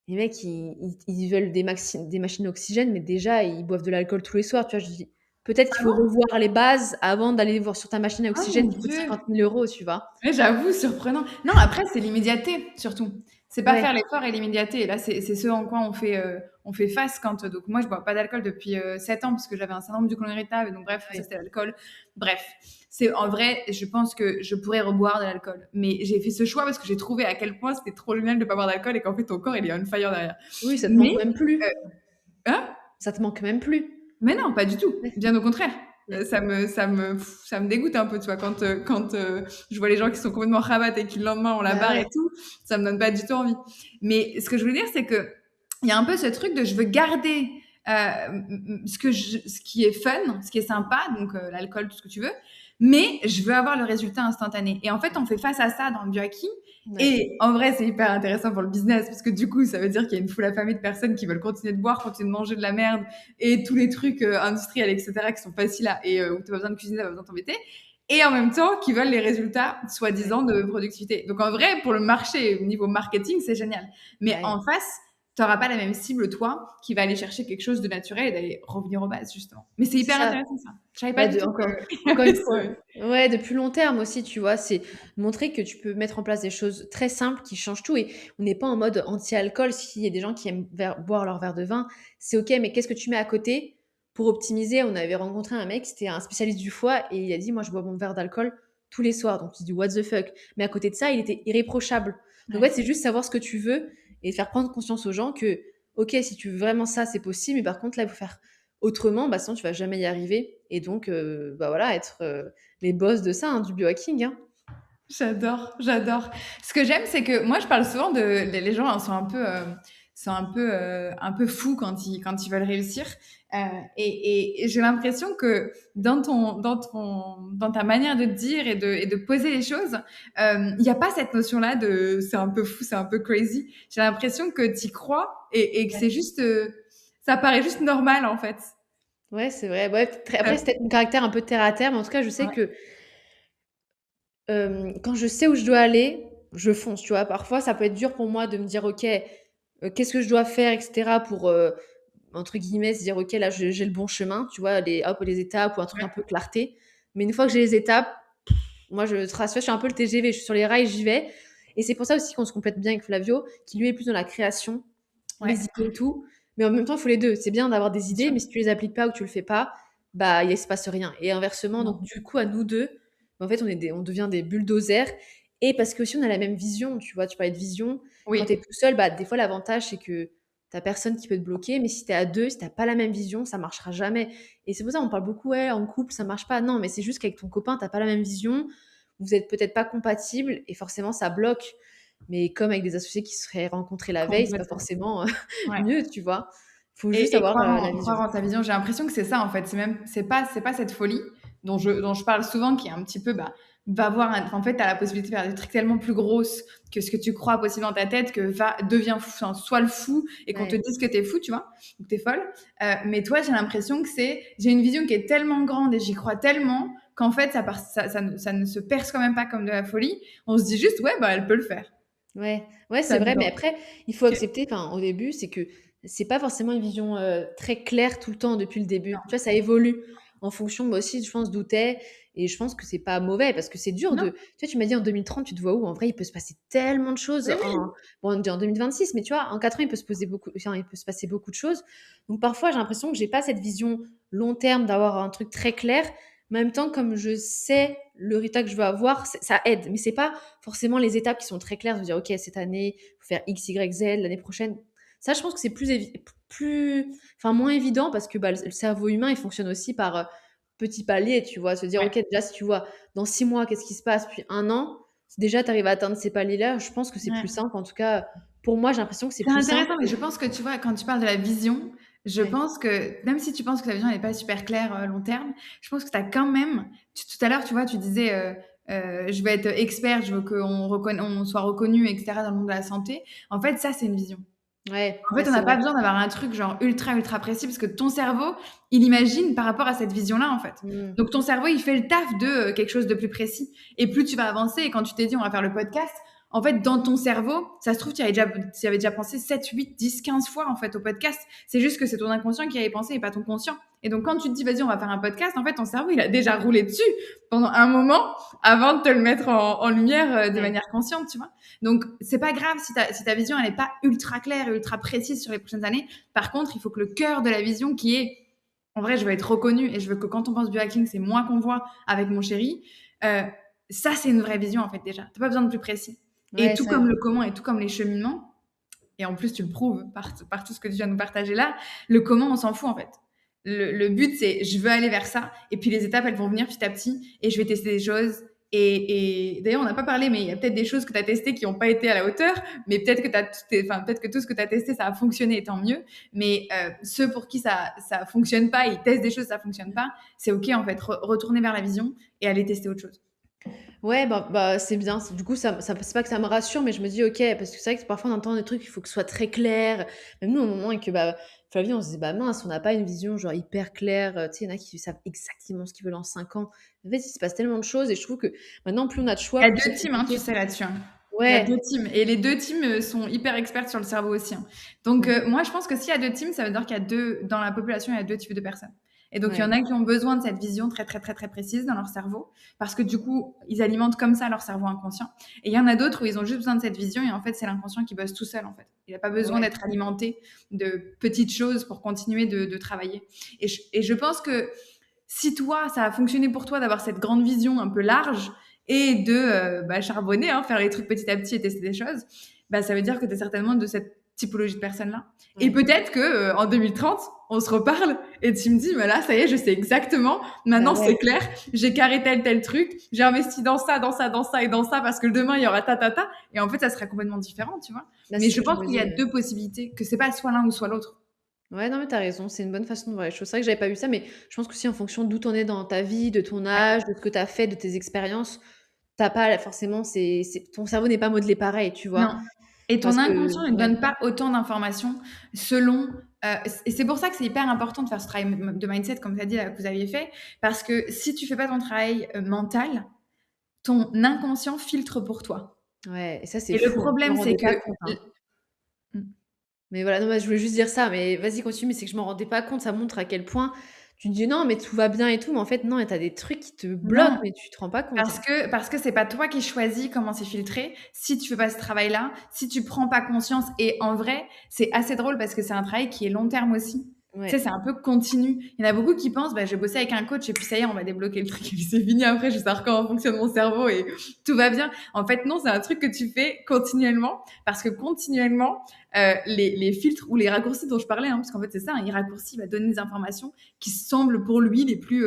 les mecs, ils veulent des machines d'oxygène, mais déjà, ils boivent de l'alcool tous les soirs, tu vois? Je dis: «Peut-être qu'il faut revoir les bases avant d'aller voir sur ta machine à Oh mon oxygène qui coûte Dieu! 50 000 €», tu vois? Ouais, j'avoue, surprenant. Non, après, c'est l'immédiateté, surtout. C'est pas Ouais, faire l'effort et l'immédiateté. Et là, c'est ce en quoi on fait face quand. Donc, moi, je bois pas d'alcool depuis 7 ans parce que j'avais un syndrome du côlon irritable. Et donc, bref, ça, ouais. c'était l'alcool. Bref, c'est en vrai, je pense que je pourrais reboire de l'alcool. Mais j'ai fait ce choix parce que j'ai trouvé à quel point c'était trop génial de pas boire d'alcool et qu'en fait, ton corps, il est on fire derrière. Oui, ça te Mais, manque même euh, plus. hein? Ça te manque même plus. Mais non, pas du tout. Ouais, Bien au contraire. ouais. Ça me dégoûte un peu, tu vois, quand je vois les gens qui sont complètement rabattes et qui le lendemain ont la Bah barre et ouais, tout, ça me donne pas du tout envie. Mais ce que je veux dire, c'est que il y a un peu ce truc de je veux garder ce qui est fun, ce qui est sympa, donc l'alcool, tout ce que tu veux, mais je veux avoir le résultat instantané. Et en fait, on fait face à ça dans le biohacking. ouais. Et en vrai, c'est hyper intéressant pour le business parce que du coup, ça veut dire qu'il y a une foule affamée de personnes qui veulent continuer de boire, continuer de manger de la merde et tous les trucs industriels, etc., qui sont faciles et où tu n'as pas besoin de cuisiner, tu n'as pas besoin de t'embêter. Et en même temps, qui veulent les résultats, Ouais, soi-disant, de productivité. Donc en vrai, pour le marché, au niveau marketing, c'est génial. Mais ouais. en face, tu n'auras pas la même cible, toi, qui va aller chercher quelque chose de naturel et d'aller revenir aux bases, justement. Mais c'est C'est hyper ça. intéressant, ça. Je savais pas Bah, du de tout encore qu'il y encore une avait fois, ce... ouais, de plus long terme aussi, tu vois? C'est montrer que tu peux mettre en place des choses très simples qui changent tout et on n'est pas en mode anti-alcool. S'il y a des gens qui aiment boire leur verre de vin, c'est OK, mais qu'est-ce que tu mets à côté pour optimiser? On avait rencontré un mec, c'était un spécialiste du foie et il a dit: «Moi, je bois mon verre d'alcool tous les soirs». Donc tu te dis: «What the fuck?» Mais à côté de ça, il était irréprochable. Donc en Ouais. fait, c'est juste savoir ce que tu veux et faire prendre conscience aux gens que, OK, si tu veux vraiment ça, c'est possible, mais par contre, là, il faut faire autrement, bah, sinon tu vas jamais y arriver et donc bah, voilà, être, les boss de ça, hein, du biohacking, hein. J'adore, j'adore. Ce que j'aime, c'est que moi, je parle souvent de les gens hein, un peu fous quand ils veulent réussir. Euh, et j'ai l'impression que dans ta manière de dire et de poser les choses, il n'y a pas cette notion-là de c'est un peu fou, c'est un peu crazy. J'ai l'impression que tu y crois et que Ouais. c'est juste, ça paraît juste normal en fait. Ouais, c'est vrai. Ouais, très Euh, après, c'est peut-être mon caractère un peu terre à terre, mais en tout cas, je sais ouais, que, quand je sais où je dois aller, je fonce, tu vois? Parfois, ça peut être dur pour moi de me dire: «OK, qu'est-ce que je dois faire?» et cetera pour, entre guillemets, se dire: «OK, là, j'ai le bon chemin», tu vois? Les étapes ou un truc un peu ouais, clarté. Mais une fois que j'ai les étapes, moi, je trace, tu vois, je suis un peu le TGV, je suis sur les rails, j'y vais et c'est pour ça aussi qu'on se complète bien avec Flavio, qui lui est plus dans la création, ouais, les idées et tout. Mais en même temps, il faut les 2. C'est bien d'avoir des bien idées, sûr. mais si tu les appliques pas ou que tu le fais pas, bah, il se passe rien et inversement, Non. donc du coup, à nous 2, en fait, on devient des bulldozers et parce qu'aussi on a la même vision, tu vois? Tu parlais de vision. Quand tu es Oui, tout seul, bah, des fois, l'avantage, c'est que tu as personne qui peut te bloquer, mais si tu es à 2, si tu as pas la même vision, ça marchera jamais et c'est pour ça, on parle beaucoup: «Ouais, en couple, ça marche pas». Non, mais c'est juste qu'avec ton copain, tu as pas la même vision, vous êtes peut-être pas compatibles et forcément, ça bloque. Mais comme avec des associés qui se seraient rencontrés la veille, c'est pas complètement. forcément, Ouais. mieux, tu vois? Faut juste avoir, la vision. Croire en ta vision. J'ai l'impression que c'est ça, en fait. C'est pas cette folie dont je parle souvent, qui est un petit peu, bah, va voir, en fait, tu as la possibilité de faire des trucs tellement plus grosses que ce que tu crois possible dans ta tête, que deviens fou, enfin, sois le fou et qu'on te Ouais, dise que t'es fou, tu vois, ou que t'es folle. Mais toi, j'ai l'impression que j'ai une vision qui est tellement grande et j'y crois tellement qu'en fait, ça ne se perce quand même pas comme de la folie. On se dit juste, ouais, bah, elle peut le faire. ouais, ouais, c'est vrai, mais J'adore. après, il faut Ok. accepter, enfin, au début, c'est que c'est pas forcément une vision, très claire tout le temps depuis le début. Tu vois, ça évolue en fonction, moi aussi, je pense, d'où tu es et je pense que c'est pas mauvais parce que c'est dur Non. de tu vois, tu m'as dit en 2030, tu te vois où? En vrai, il peut se passer tellement de choses Oui, oui. bon, on dit en 2026, mais tu vois, en 4 ans, il peut se passer beaucoup de choses. Donc parfois, j'ai l'impression que j'ai pas cette vision long terme d'avoir un truc très clair, mais en même temps, comme je sais le résultat que je veux avoir, ça aide, mais c'est pas forcément les étapes qui sont très claires, de dire: «OK, cette année, il faut faire X, Y, Z, l'année prochaine». Ça, je pense que c'est plus enfin, moins évident parce que, bah, le cerveau humain, il fonctionne aussi par, petits paliers, tu vois? Se dire: Ouais. «OK, déjà, si tu vois dans 6 mois, qu'est-ce qui se passe? Puis 1 an», si déjà tu arrives à atteindre ces paliers-là, je pense que c'est plus Ouais. simple. En tout cas, pour moi, j'ai l'impression que c'est C'est plus simple intéressant, mais et je pense que tu vois, quand tu parles de la vision, je ouais, pense que même si tu penses que ta vision n'est pas super claire long terme, je pense que tu as quand même. Tout à l'heure, tu vois, tu disais je veux être expert, je veux on soit reconnu, etc., dans le monde de la santé. En fait, ça, c'est une vision. ouais, En ouais, fait, on c'est n'a pas vrai. besoin d'avoir un truc genre ultra, ultra précis parce que ton cerveau, il imagine par rapport à cette vision-là, en fait. Mmh. Donc, ton cerveau, il fait le taf de quelque chose de plus précis. Et plus tu vas avancer, et quand tu t'es dit, on va faire le podcast, en fait, dans ton cerveau, ça se trouve, tu y avais déjà pensé 7, 8, 10, 15 fois, en fait, au podcast. C'est juste que c'est ton inconscient qui y avait pensé et pas ton conscient. Et donc, quand tu te dis, vas-y, on va faire un podcast, en fait, ton cerveau, il a déjà roulé dessus pendant un moment avant de te le mettre en lumière de Ouais. manière consciente, tu vois. Donc, c'est pas grave si ta vision, elle est pas ultra claire et ultra précise sur les prochaines années. Par contre, il faut que le cœur de la vision qui est, en vrai, je veux être reconnue et je veux que quand on pense biohacking, c'est moi qu'on voit avec mon chéri. Euh, Ça, c'est une vraie vision, en fait, déjà. T'as pas besoin de plus précis. Et Ouais, tout ça comme le comment et tout comme les cheminements, et en plus, tu le prouves par tout ce que tu viens de nous partager là, le comment, on s'en fout, en fait. Le but, c'est je veux aller vers ça, et puis les étapes, elles vont venir petit à petit, et je vais tester des choses. Et d'ailleurs, on n'a pas parlé, mais il y a peut-être des choses que tu as testées qui n'ont pas été à la hauteur, mais peut-être que, peut-être que tout ce que tu as testé, ça a fonctionné, et tant mieux. Mais ceux pour qui ça ne fonctionne pas, ils testent des choses, ça ne fonctionne pas, c'est OK, en fait, retourner vers la vision et aller tester autre chose. Ouais, bah, c'est bien. Du coup, c'est pas que ça me rassure, mais je me dis, ok, parce que c'est vrai que parfois on entend des trucs, il faut que ce soit très clair. Même nous, au moment et que, bah, Flavie, on se dit, bah mince, on n'a pas une vision genre hyper claire. Tu sais, il y en a qui savent exactement ce qu'ils veulent en 5 ans. En fait, il se passe tellement de choses et je trouve que maintenant, plus on a de choix, Il y a plus c'est deux teams, hein, tu compliqué. sais, là-dessus, hein. Il y a deux Ouais. teams. Et les deux teams sont hyper experts sur le cerveau aussi, hein. Donc, moi, je pense que s'il y a deux teams, ça veut dire qu'il y a dans la population, il y a deux types de personnes. Et donc, il y en Ouais. a qui ont besoin de cette vision très, très, très, très précise dans leur cerveau, parce que du coup, ils alimentent comme ça leur cerveau inconscient. Et il y en a d'autres où ils ont juste besoin de cette vision, et en fait, c'est l'inconscient qui bosse tout seul, en fait. Il n'a pas besoin Ouais. d'être alimenté de petites choses pour continuer de travailler. Et je pense que si toi, ça a fonctionné pour toi d'avoir cette grande vision un peu large et de charbonner, hein, faire les trucs petit à petit et tester des choses, bah, ça veut dire que tu es certainement de cette typologie de personnes-là. Et Ouais. peut-être que en 2030, on se reparle et tu me dis, bah là, ça y est, je sais exactement, Bah maintenant c'est ouais. clair, j'ai carré tel truc, j'ai investi dans ça, dans ça, dans ça et dans ça parce que demain, il y aura ta. Et en fait, ça sera complètement différent, tu vois. Là, Mais c'est ce je que je pense me qu'il y a dis. deux possibilités, que c'est pas soit l'un ou soit l'autre. Ouais, non, mais t'as raison, c'est une bonne façon de voir les choses. C'est vrai que j'avais pas vu ça, mais je pense qu'aussi en fonction d'où t'en es dans ta vie, de ton Ouais. âge, de ce que t'as fait, de tes expériences, t'as pas forcément, ton cerveau n'est pas modelé pareil, tu vois. Non. Et ton Parce que, inconscient ne te ouais, donne pas autant d'informations selon. Et c'est pour ça que c'est hyper important de faire ce travail de mindset, comme tu as dit, là, que vous aviez fait. Parce que si tu fais pas ton travail mental, ton inconscient filtre pour toi. ouais, et ça, c'est Et le fou, hein. Je problème, m'en c'est rendais que. pas compte, hein. Mais voilà, non, mais je voulais juste dire ça, mais vas-y, continue, mais c'est que je m'en rendais pas compte, ça montre à quel point tu te dis non, mais tout va bien et tout, mais en fait, non, et t'as des trucs qui te bloquent, Non, mais tu te rends pas compte, hein. parce que c'est pas toi qui choisis comment c'est filtré. Si tu fais pas ce travail-là, si tu prends pas conscience, et en vrai, c'est assez drôle parce que c'est un travail qui est long terme aussi. Tu sais, Ouais. c'est un peu continu. Il y en a beaucoup qui pensent, bah, je vais bosser avec un coach et puis ça y est, on va débloquer le truc et puis c'est fini après, je vais savoir comment fonctionne mon cerveau et tout va bien. En fait, non, c'est un truc que tu fais continuellement parce que continuellement, les filtres ou les raccourcis dont je parlais, hein, parce qu'en fait, c'est ça, un raccourci va donner des informations qui semblent pour lui les plus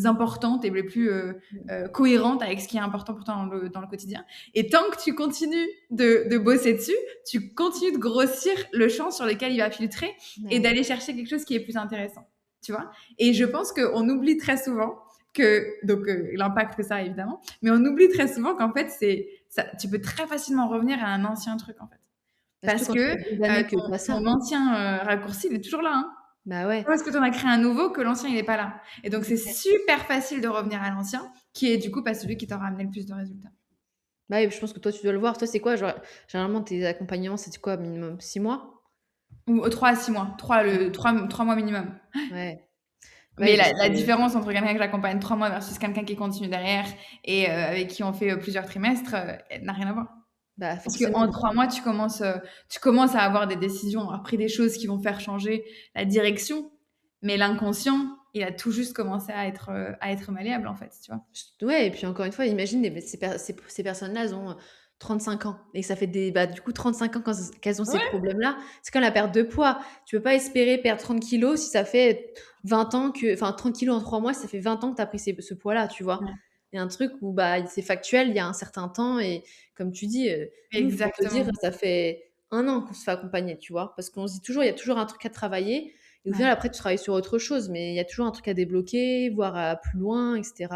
importantes et les plus Mmh. cohérentes avec ce qui est important pour toi dans le quotidien. Et tant que tu continues de bosser dessus, tu continues de grossir le champ sur lequel il va filtrer et Ouais. d'aller chercher quelque chose qui est plus intéressant. Tu vois. Et je pense qu'on oublie très souvent donc l'impact que ça a évidemment, mais on oublie très souvent qu'en fait, tu peux très facilement revenir à un ancien truc en fait. Bah, surtout Parce quand que ça fait des années que tu ça. ton ancien raccourci, il est toujours là, hein. Bah ouais. Parce que tu en as créé un nouveau que l'ancien il est pas là. Et donc C'est c'est clair. super facile de revenir à l'ancien, qui est du coup pas celui qui t'aura amené le plus de résultats. Bah oui, je pense que toi, tu dois le voir. Toi, c'est quoi, genre, généralement, tes accompagnements, c'est quoi, minimum 6 mois? Ou 3 à 6 mois, 3 Ouais. le 3 mois minimum. Ouais. Mais Ouais, parce la que différence entre quelqu'un que j'accompagne 3 mois versus quelqu'un qui continue derrière et avec qui on fait plusieurs trimestres, elle n'a rien à voir. bah, Parce forcément. qu'en 3 mois, tu commences à avoir des décisions, après des choses qui vont faire changer la direction, mais l'inconscient, il a tout juste commencé à être malléable en fait, tu vois. Ouais, et puis encore une fois, imagine ces personnes-là, elles ont 35 ans et que ça fait du coup 35 ans qu'elles ont ces Ouais. problèmes-là. C'est comme la perte de poids. Tu peux pas espérer perdre 30 kilos si ça fait 20 ans enfin 30 kilos en 3 mois, si ça fait 20 ans que tu as pris ce poids-là, tu vois. Ouais, Il y a un truc où bah, c'est factuel, il y a un certain temps et comme tu dis, nous, pour te dire, exactement. ça fait 1 an qu'on se fait accompagner, tu vois. Parce qu'on se dit toujours, il y a toujours un truc à travailler et au Ouais. final, après, tu travailles sur autre chose, mais il y a toujours un truc à débloquer, voir à plus loin, etc.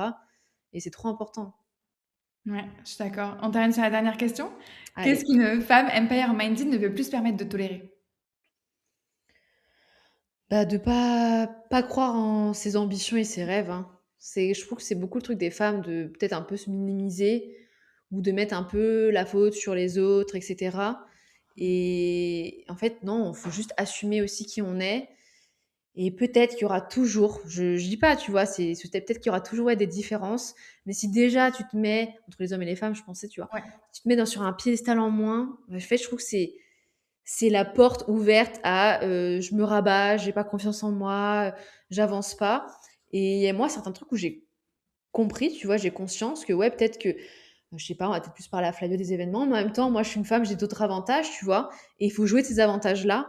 Et c'est trop important. Ouais, je suis d'accord. On termine sur la dernière question. Qu'est-ce Allez, qu'une femme empower-minded ne veut plus se permettre de tolérer? bah, de pas croire en ses ambitions et ses rêves, hein. Je trouve que c'est beaucoup le truc des femmes de peut-être un peu se minimiser ou de mettre un peu la faute sur les autres, etc. Et en fait, non, il faut juste assumer aussi qui on est. Et peut-être qu'il y aura toujours, je dis pas, tu vois, peut-être qu'il y aura toujours des différences, mais si déjà tu te mets, entre les hommes et les femmes, je pensais, tu vois, Ouais. tu te mets sur un piédestal en moins, en fait, je trouve que c'est la porte ouverte à je me rabats, j'ai pas confiance en moi, j'avance pas. Et moi, certains trucs où j'ai compris, tu vois, j'ai conscience que ouais, peut-être que, je sais pas, on va peut-être plus parler à Flavio des événements, mais en même temps, moi, je suis une femme, j'ai d'autres avantages, tu vois, et il faut jouer de ces avantages-là.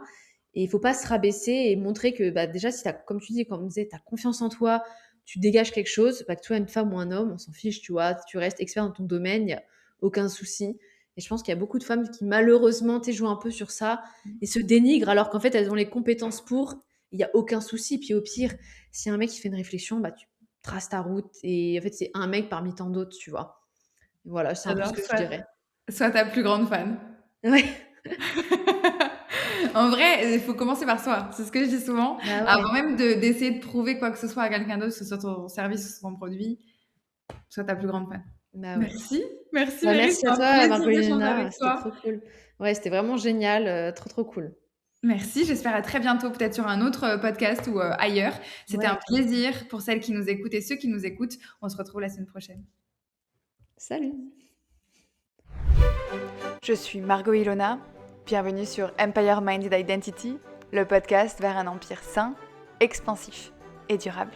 Et il faut pas se rabaisser et montrer que bah, déjà, si comme tu dis, comme on disait, tu as confiance en toi, tu dégages quelque chose, bah, que tu sois une femme ou un homme, on s'en fiche, tu vois, tu restes expert dans ton domaine, il n'y a aucun souci. Et je pense qu'il y a beaucoup de femmes qui, malheureusement, jouent un peu sur ça et se dénigrent alors qu'en fait, elles ont les compétences pour, il n'y a aucun souci. Puis au pire, si un mec qui fait une réflexion, bah, tu traces ta route et en fait, c'est un mec parmi tant d'autres, tu vois. Voilà, c'est un peu ce Alors, que je dirais. sois ta plus grande fan. Ouais, En vrai, il faut commencer par soi. C'est ce que je dis souvent. bah ouais, Avant même d'essayer de prouver quoi que ce soit à quelqu'un d'autre, que ce soit ton service ou ton produit, sois ta plus grande fan. bah ouais. Merci. Merci Bah, Meryl, merci c'était à un toi, plaisir d'échanger Margolina, avec c'était toi. trop cool. Ouais, c'était vraiment génial, trop, trop cool. Merci, j'espère à très bientôt, peut-être sur un autre podcast ou ailleurs. C'était un Ouais, plaisir pour celles qui nous écoutent et ceux qui nous écoutent. On se retrouve la semaine prochaine. salut! Je suis Margot Ilona, bienvenue sur Empire Minded Identity, le podcast vers un empire sain, expansif et durable.